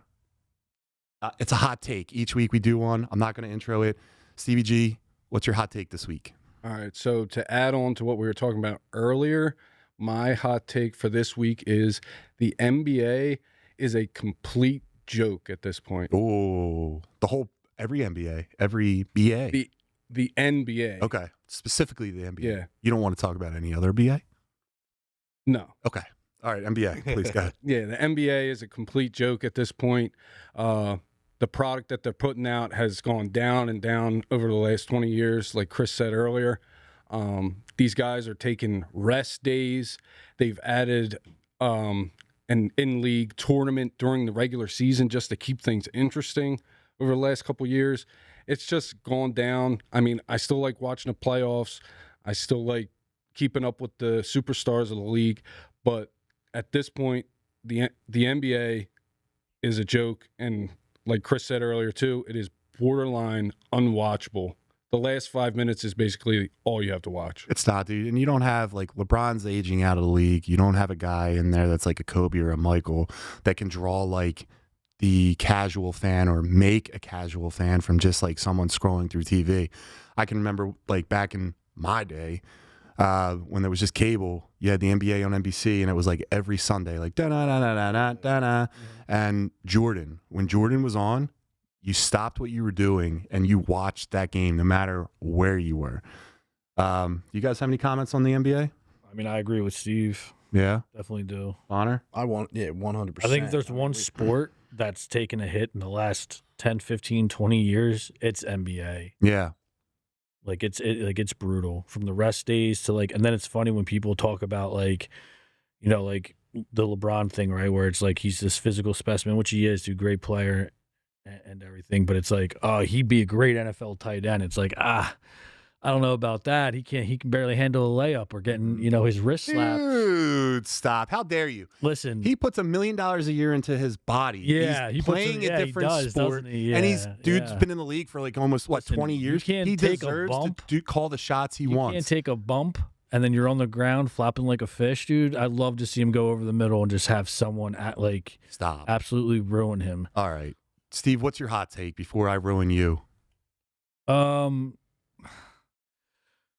It's a hot take. Each week we do one. I'm not going to intro it. Stevie G, what's your hot take this week? All right. So to add on to what we were talking about earlier, my hot take for this week is the NBA is a complete joke at this point. Oh, every NBA, every BA. The NBA. Okay, specifically the NBA. Yeah. You don't want to talk about any other BA? No. Okay. All right, NBA, please go ahead. Yeah, the NBA is a complete joke at this point. The product that they're putting out has gone down and down over the last 20 years, like Chris said earlier. These guys are taking rest days. They've added an in-league tournament during the regular season just to keep things interesting over the last couple years. It's just gone down. I mean, I still like watching the playoffs. I still like keeping up with the superstars of the league. But at this point, the NBA is a joke. And like Chris said earlier, too, it is borderline unwatchable. The last 5 minutes is basically all you have to watch. It's not, dude. And you don't have, like, LeBron's aging out of the league. You don't have a guy in there that's like a Kobe or a Michael that can draw, like, the casual fan or make a casual fan from just, like, someone scrolling through TV. I can remember, like, back in my day, when there was just cable, you had the NBA on NBC, and it was like every Sunday, like da-na-na-na-na-na-na. And Jordan, when Jordan was on, you stopped what you were doing and you watched that game no matter where you were. You guys have any comments on the NBA? I mean, I agree with Steve. Yeah, Definitely do. Honor? 100%. I think if there's one sport that's taken a hit in the last 10, 15, 20 years, it's NBA. Yeah. Like it's brutal from the rest days to like, and then it's funny when people talk about like, you know, like the LeBron thing, right? Where it's like he's this physical specimen, which he is, dude, great player and everything. But it's like, oh, he'd be a great NFL tight end. It's like, I don't know about that. He can barely handle a layup or getting, you know, his wrist slapped. Dude, stop. How dare you? Listen, He puts $1 million a year into his body. Yeah, he's he puts playing it- yeah, a he different does, sport, doesn't he? and he's Yeah, dude's yeah. been in the league for like almost Listen, 20 you years. can't He take a deserves bump. to call the shots he you wants. can't take a bump and then you're on the ground flapping like a fish, dude. I'd love to see him go over the middle and just have someone Stop. absolutely ruin him. All right, Steve, what's your hot take before I ruin you?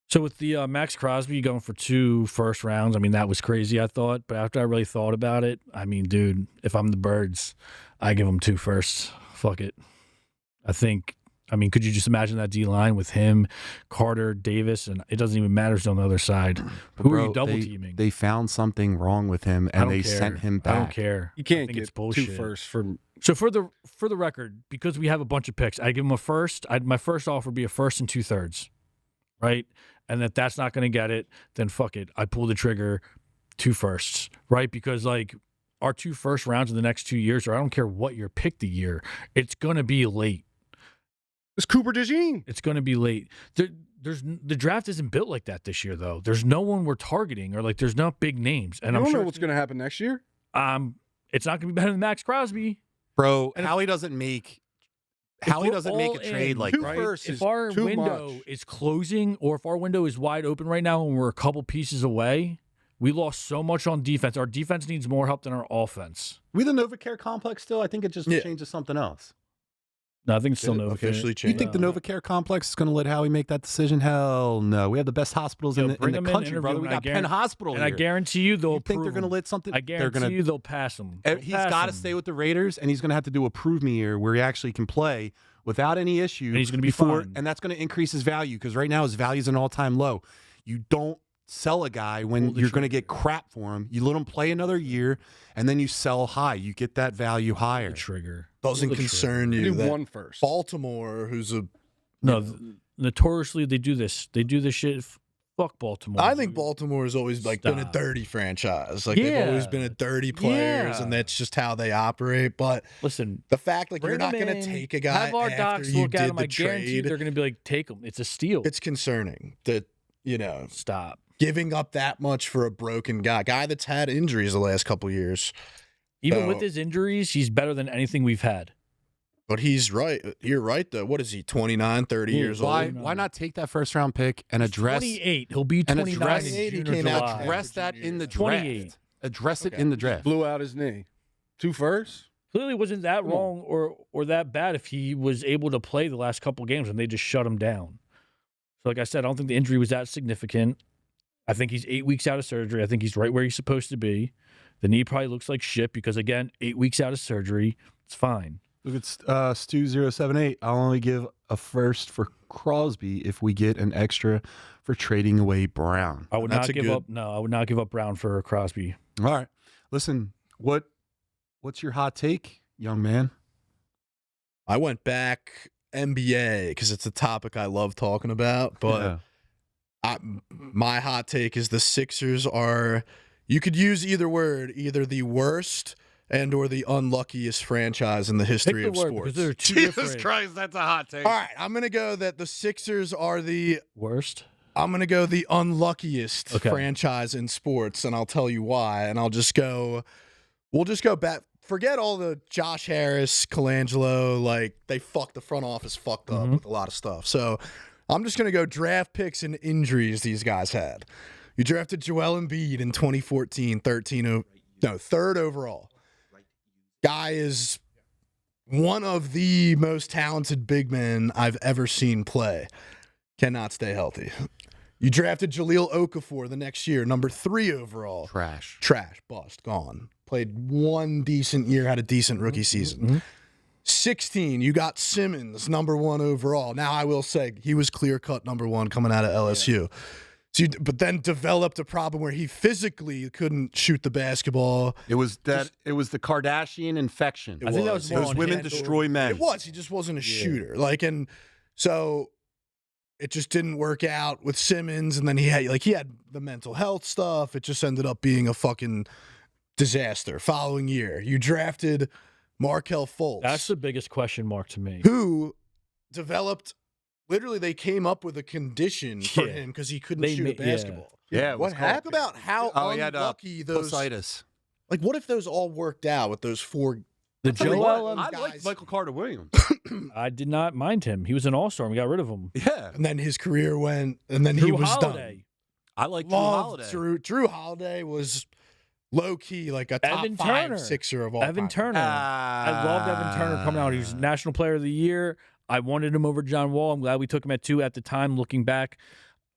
So with the Maxx Crosby going for 2 first rounds, I mean, that was crazy, I thought. But after I really thought about it, I mean, dude, if I'm the Birds, I give them 2 firsts. Fuck it. I mean, could you just imagine that D-line with him, Carter, Davis, and it doesn't even matter who's on the other side. Who are you double teaming? They found something wrong with him, I and don't they care. sent him back. I don't care. You I can't think get it's 2 bullshit. firsts from. So for the record, because we have a bunch of picks, I give him a first. My first offer would be a first and 2/3, right? And if that's not going to get it, then fuck it. I pull the trigger, 2 firsts, right? Because like our 2 first rounds in the next 2 years, or I don't care what your pick the year, it's going to be late. It's Cooper DeJean. It's going to be late. The draft isn't built like that this year, though. There's no one we're targeting, or like there's not big names. And I I'm don't sure know what's going to happen next year. it's not going to be better than Maxx Crosby. Bro, And if- Howie doesn't make If Howie we're doesn't make a all trade in, like Two that. firsts If is our too window much. is closing, or if our window is wide open right now and we're a couple pieces away, we lost so much on defense. Our defense needs more help than our offense. We the NovaCare complex still? I think it just Yeah. changed to something else. No, I think it's still Did it Novacare. officially You change? think the Novacare complex is going to let Howie make that decision? Hell no. We have the best hospitals in the bring 'em in, country, interview brother. 'em, We and I got Penn guarantee- Hospital And here. I guarantee you they'll You think approve they're going to him. let something? I They're guarantee gonna, you they'll pass him. He's got to stay with the Raiders, and he's going to have to do a prove me year where he actually can play without any issue. And he's gonna be before, fine. and that's going to increase his value because right now his value is an all-time low. You don't sell a guy when you're going to get crap for him. You let him play another year, and then you sell high. You get that value higher. Trigger. Doesn't concern Do you that one first. Baltimore, who's a No, notoriously they do this. They do this shit. Fuck Baltimore. I think Baltimore has always like been a Stop. dirty franchise. Like they've always Yeah. been a dirty players, Yeah. and that's just how they operate. But Listen, the fact like you're bring not him going to in, take a guy have our after docs you look at did him. the I guarantee trade, they're going to be like, take him. It's a steal. it's concerning that Stop. giving up that much for a broken guy that's had injuries the last couple years. Even So- with his injuries, he's better than anything we've had. But he's right. You're right though. What is he? 29, 30 years Why? old. Why not take that first-round pick and address 28. He'll be and 29 address- in 28, he June or came out July. address that in the draft? 28. Address it Okay. in the draft. Blew out his knee. 2 firsts? Clearly wasn't that Come on. wrong or that bad if he was able to play the last couple games and they just shut him down. So like I said, I don't think the injury was that significant. I think he's 8 weeks out of surgery. I think he's right where he's supposed to be. The knee probably looks like shit because, again, 8 weeks out of surgery. It's fine. Look at Stu078. I'll only give a first for Crosby if we get an extra for trading away Brown. I would That's not a give good- up. No, I would not give up Brown for Crosby. All right. Listen, what's your hot take, young man? I went back NBA because it's a topic I love talking about. But my hot take is the Sixers are. You could use either word, either the worst and or the unluckiest franchise in the history Pick the of word sports. because they're two Jesus different. Christ, that's a hot take. All right, I'm gonna go that the Sixers are the. Worst. I'm gonna go the unluckiest Okay. franchise in sports, and I'll tell you why. And I'll just go. We'll just go back. Forget all the Josh Harris, Colangelo. Like they fucked the front office, fucked up with a lot of stuff. So I'm just gonna go draft picks and injuries these guys had. You drafted Joel Embiid in 2014, third overall. Guy is one of the most talented big men I've ever seen play. Cannot stay healthy. You drafted Jahlil Okafor the next year, number 3 overall. Trash. Trash, bust, gone. Played one decent year, had a decent rookie season. 16, you got Simmons, number 1 overall. Now, I will say he was clear-cut number 1 coming out of LSU. So but then developed a problem where he physically couldn't shoot the basketball. It was that. It was the Kardashian infection. I think that was more Those on women him. destroy men. It was. He just wasn't a shooter. And so it just didn't work out with Simmons. And then he had the mental health stuff. It just ended up being a fucking disaster. Following year, you drafted Markelle Fultz, That's the biggest question mark to me. who developed. Literally, they came up with a condition for Yeah. him because he couldn't They shoot a ma- yeah. basketball. Yeah, it was What called- Talk about how Oh, he had unlucky those. Posthitis. Like, what if those all worked out with those 4? The Tell me Joel, what, I guys- like Michael Carter Williams. I did not mind him. He was an all-star. We got rid of him. Yeah, And then his career went, and then he Drew was Holiday. I like Drew Loved Holiday. Drew Holiday was low key like a top Evan 5 Turner. Sixer of all Evan time. Turner. I loved Evan Turner coming out. He was National Player of the Year. I wanted him over John Wall. I'm glad we took him at 2 at the time. Looking back,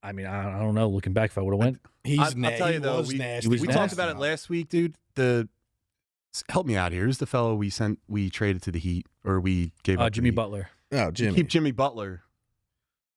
I mean, I don't know. Looking back, if I would have went, I'll tell you he though, was we nasty. was talked nasty. about it last week, dude. Help me out here. Who's the fellow we traded to the Heat, or we gave up? to Jimmy the Heat? Butler. Oh, You Jimmy. keep Jimmy Butler.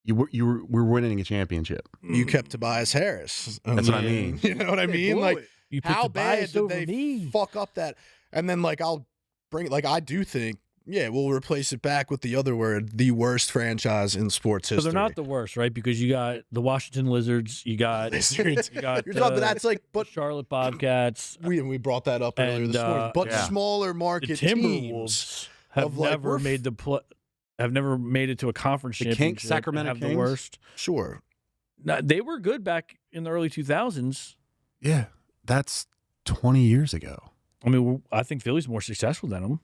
We're winning a championship. You kept Tobias Harris. That's what I mean. You know what I mean? Like, You put how bad Tobias did over they me. fuck up that? And then, I'll bring I do think, yeah, we'll replace it back with the other word, the worst franchise in sports So history. they're not the worst, right? Because you got the Washington Lizards. You got Lizards. You got You're talking, the that's like, but Charlotte Bobcats. we brought that up earlier And, this morning. But yeah. smaller The market teams. Timberwolves have of, like, never we're made have never made it to a conference The championship. Kings, Sacramento and have Kings? the worst. Sure. No, they were good back in the early 2000s. Yeah, that's 20 years ago. I mean, I think Philly's more successful than them.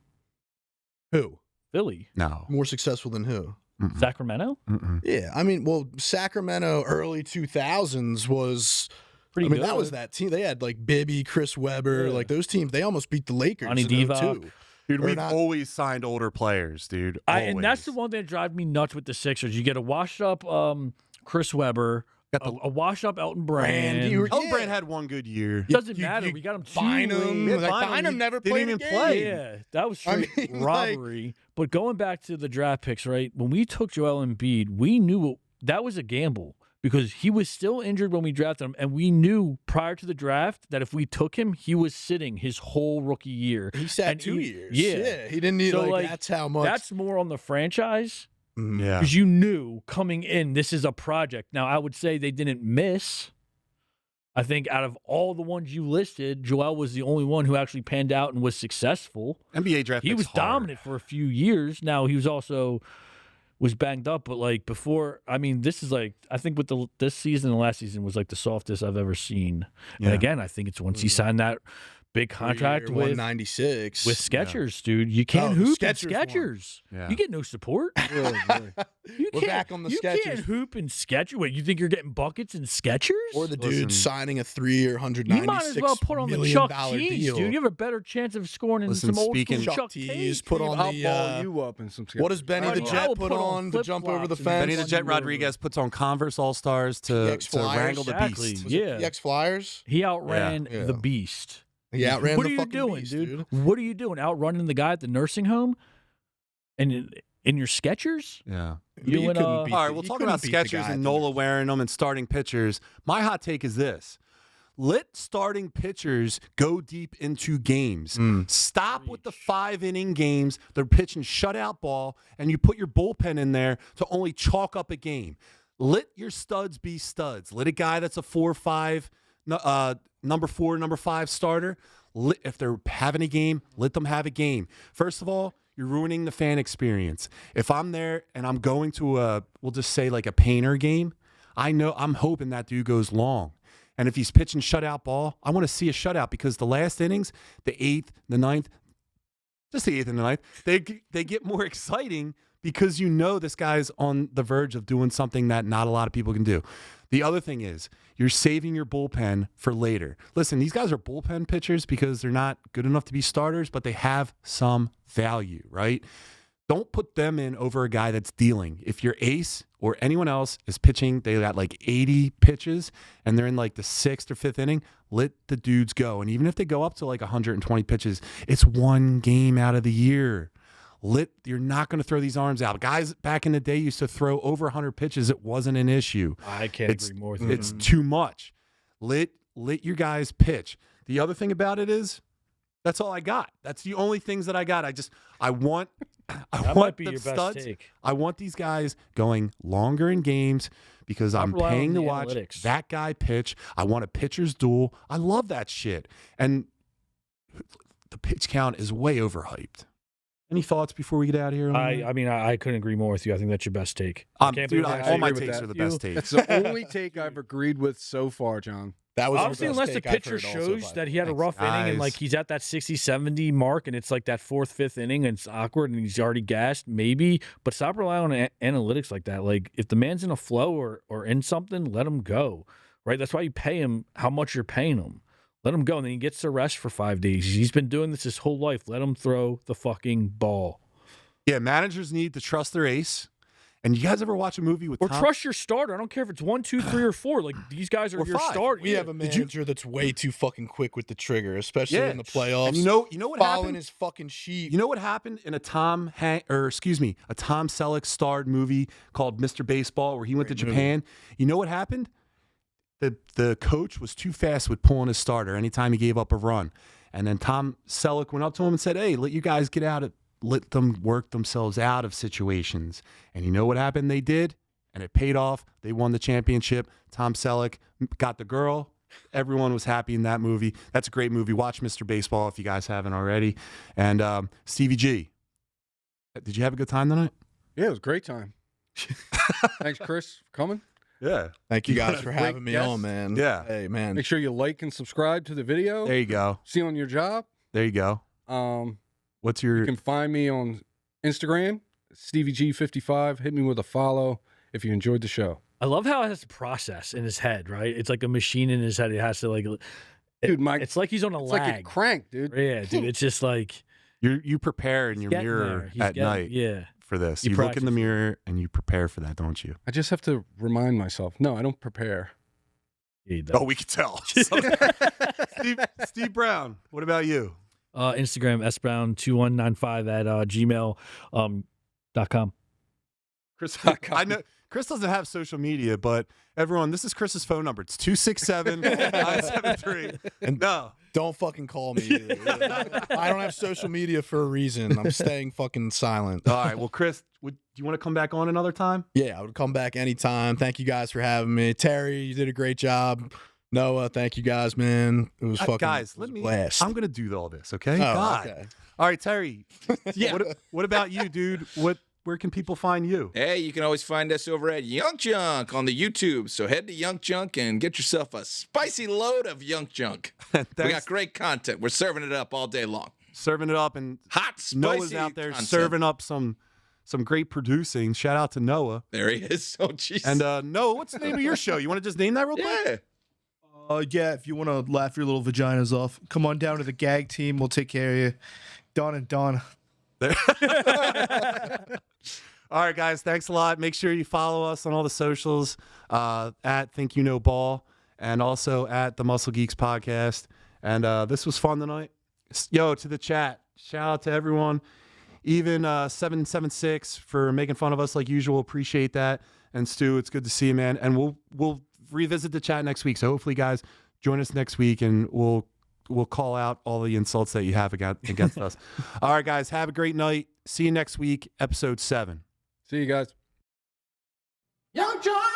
Who? Philly, No, More successful than who? Sacramento, Yeah, I mean, Sacramento early 2000s was. pretty I mean, good. that was that team. They had Bibby, Chris Webber, Yeah. those teams. They almost beat the Lakers Ani in Divac. 02. Dude, Or we've not- always signed older players, dude. And that's the Always. one thing that drives me nuts with the Sixers. You get a washed up Chris Webber, Got the- a washed up Elton Brand. Brand, you were- Elton Yeah. Brand had one good year. Doesn't matter. We got him too Bynum, late. Yeah, like Bynum, Bynum he never didn't played even a game. play. Yeah, that was I straight mean, like- robbery. But going back to the draft picks, right? When we took Joel Embiid, we knew that was a gamble because he was still injured when we drafted him, and we knew prior to the draft that if we took him, he was sitting his whole rookie year. He sat And 2 he- years. yeah. He didn't need So, like, like, that's how much. That's more on the franchise. Mhm. Yeah. Because you knew coming in, this is a project. Now, I would say they didn't miss. I think out of all the ones you listed, Joel was the only one who actually panned out and was successful. NBA draft He pick's was hard. dominant for a few years. Now, he was also was banged up, but like before, I mean, this is like, I think with this season and last season was like the softest I've ever seen. Yeah. And again, I think it's once he signed that big contract 3-year, with 196. Skechers, dude. You can't Oh, hoop in Skechers one. Skechers. Yeah. You get no support. Really, really. You We're can't, back on the you Skechers. can't hoop in Skechers. Wait, you think you're getting buckets in Skechers? Or the Listen, dude signing a 3-year, $196 you might as well put on the million Chuck dollar Tees, deal. dude. You have a better chance of scoring in Listen, some old speaking- school Chuck Chuck Tees, Tees. put on I'll the. ball you up in some. What does Benny I the mean, I Jet will put put on on to jump over the flip-flops and fence? Benny the Jet Rodriguez puts on Converse All Stars to PX Flyers? wrangle the Exactly. beast. Was it Yeah. PX Flyers? He outran Yeah. the beast. He outran what the are you fucking doing, beast, dude? What are you doing? Outrunning the guy at the nursing home? And in your Skechers? Yeah. You and, couldn't uh, beat All right, the- we'll you talk couldn't about beat the Skechers guy and at the Nola nurse. wearing them and starting pitchers. My hot take is this. Let starting pitchers go deep into games. Stop with the 5-inning games. They're pitching shutout ball, and you put your bullpen in there to only chalk up a game. Let your studs be studs. Let a guy that's a 4-5, number 4, number 5 starter. If they're having a game, let them have a game. First of all, you're ruining the fan experience. If I'm there and I'm going to we'll just say like a Painter game, I'm hoping that dude goes long. And if he's pitching shutout ball, I want to see a shutout because the last innings, the 8th, the 9th, just the 8th and the 9th, they get more exciting because you know this guy's on the verge of doing something that not a lot of people can do. The other thing is you're saving your bullpen for later. Listen, these guys are bullpen pitchers because they're not good enough to be starters, but they have some value, right? Don't put them in over a guy that's dealing. If your ace or anyone else is pitching, they got like 80 pitches and they're in like the 6th or 5th inning, let the dudes go. And even if they go up to like 120 pitches, it's one game out of the year. You're not going to throw these arms out. Guys back in the day used to throw over 100 pitches. It wasn't an issue. I can't agree more with you. It's too much. Let your guys pitch. The other thing about it is that's all I got. That's the only things that I got. I want That might want be the your best studs. take. I want these guys going longer in games because I'm rely on paying to the watch analytics. that guy pitch. I want a pitcher's duel. I love that shit. And the pitch count is way overhyped. Any thoughts before we get out of here? I mean, I couldn't agree more with you. I think that's your best take. I can't Dude, believe I all my agree with takes that. are the You- best takes. That's the only take I've agreed with so far, John. That was Obviously, the best unless the take I've pitcher heard also, shows by that the he had a Thanks, rough inning and guys. like he's at that 60-70 mark and it's like that 4th, 5th inning and it's awkward and he's already gassed, maybe. But stop relying on analytics like that. Like if the man's in a flow or in something, let him go. Right? That's why you pay him how much you're paying him. Let him go. And then he gets to rest for 5 days. He's been doing this his whole life. Let him throw the fucking ball. Yeah, managers need to trust their ace. And you guys ever watch a movie with Or Tom? trust your starter. I don't care if it's 1, 2, 3, or 4. Like these guys are Or your 5. starter. We have a Did you- manager that's way too fucking quick with the trigger, especially Yeah. in the playoffs. And you know what following happened? his fucking sheet. You know what happened in a Tom Selleck starred movie called Mr. Baseball where he went to Great movie. Japan? You know what happened? The coach was too fast with pulling his starter anytime he gave up a run. And then Tom Selleck went up to him and said, "Hey, let you guys get out of let them work themselves out of situations." And you know what happened? They did, and it paid off. They won the championship. Tom Selleck got the girl. Everyone was happy in that movie. That's a great movie. Watch Mr. Baseball if you guys haven't already. And Stevie G, did you have a good time tonight? Yeah, it was a great time. Thanks, Chris, for coming. Yeah. Thank you You guys got a for great having me guest. on, man. Yeah. Hey, man. Make sure you like and subscribe to the video. There you go. See you on your job. There you go. What's your You can find me on Instagram, StevieG55. Hit me with a follow if you enjoyed the show. I love how it has a process in his head, right? It's like a machine in his head. It has to like, Dude, it's like he's on a it's lag. like it cranked, dude. Yeah, dude. It's just like You prepare in your Getting mirror there. He's at getting- night Yeah. for this. You You look in the practice. mirror and you prepare for that, don't you? I just have to remind myself. No, I don't prepare. Yeah, he does. Oh, we can tell. Steve Brown, what about you? Instagram sbrown2195 at gmail.com. Chris, I know Chris doesn't have social media, but everyone, this is Chris's phone number. It's 267-973. And No. don't fucking call me either. I don't have social media for a reason. I'm staying fucking silent. All right. Well, Chris, do you want to come back on another time? Yeah, I would come back anytime. Thank you guys for having me. Terry, you did a great job. Noah, thank you guys, man. It was fucking guys, it was let a me. blast. I'm gonna do all this, okay? Oh, God. okay. All right, Terry. Yeah. What about you, dude? Where can people find you? Hey, you can always find us over at Young Junk on the YouTube. So head to Young Junk and get yourself a spicy load of Young Junk. We got great content. We're serving it up all day long. Serving it up, and Hot, spicy Noah's out there content. serving up some great producing. Shout out to Noah. There he is. Oh, jeez. And Noah, what's the name of your show? You want to just name that real quick? yeah. Yeah, if you want to laugh your little vaginas off, come on down to the gag team. We'll take care of you. Don and Donna. All right, guys. Thanks a lot. Make sure you follow us on all the socials at Think You Know Ball and also at the Muscle Geeks Podcast. And this was fun tonight. Yo, to the chat. Shout out to everyone. Even 776 for making fun of us like usual. Appreciate that. And Stu, it's good to see you, man. And we'll revisit the chat next week. So hopefully, guys, join us next week and we'll call out all the insults that you have against us. All right, guys. Have a great night. See you next week, episode 7. See you guys. Young John!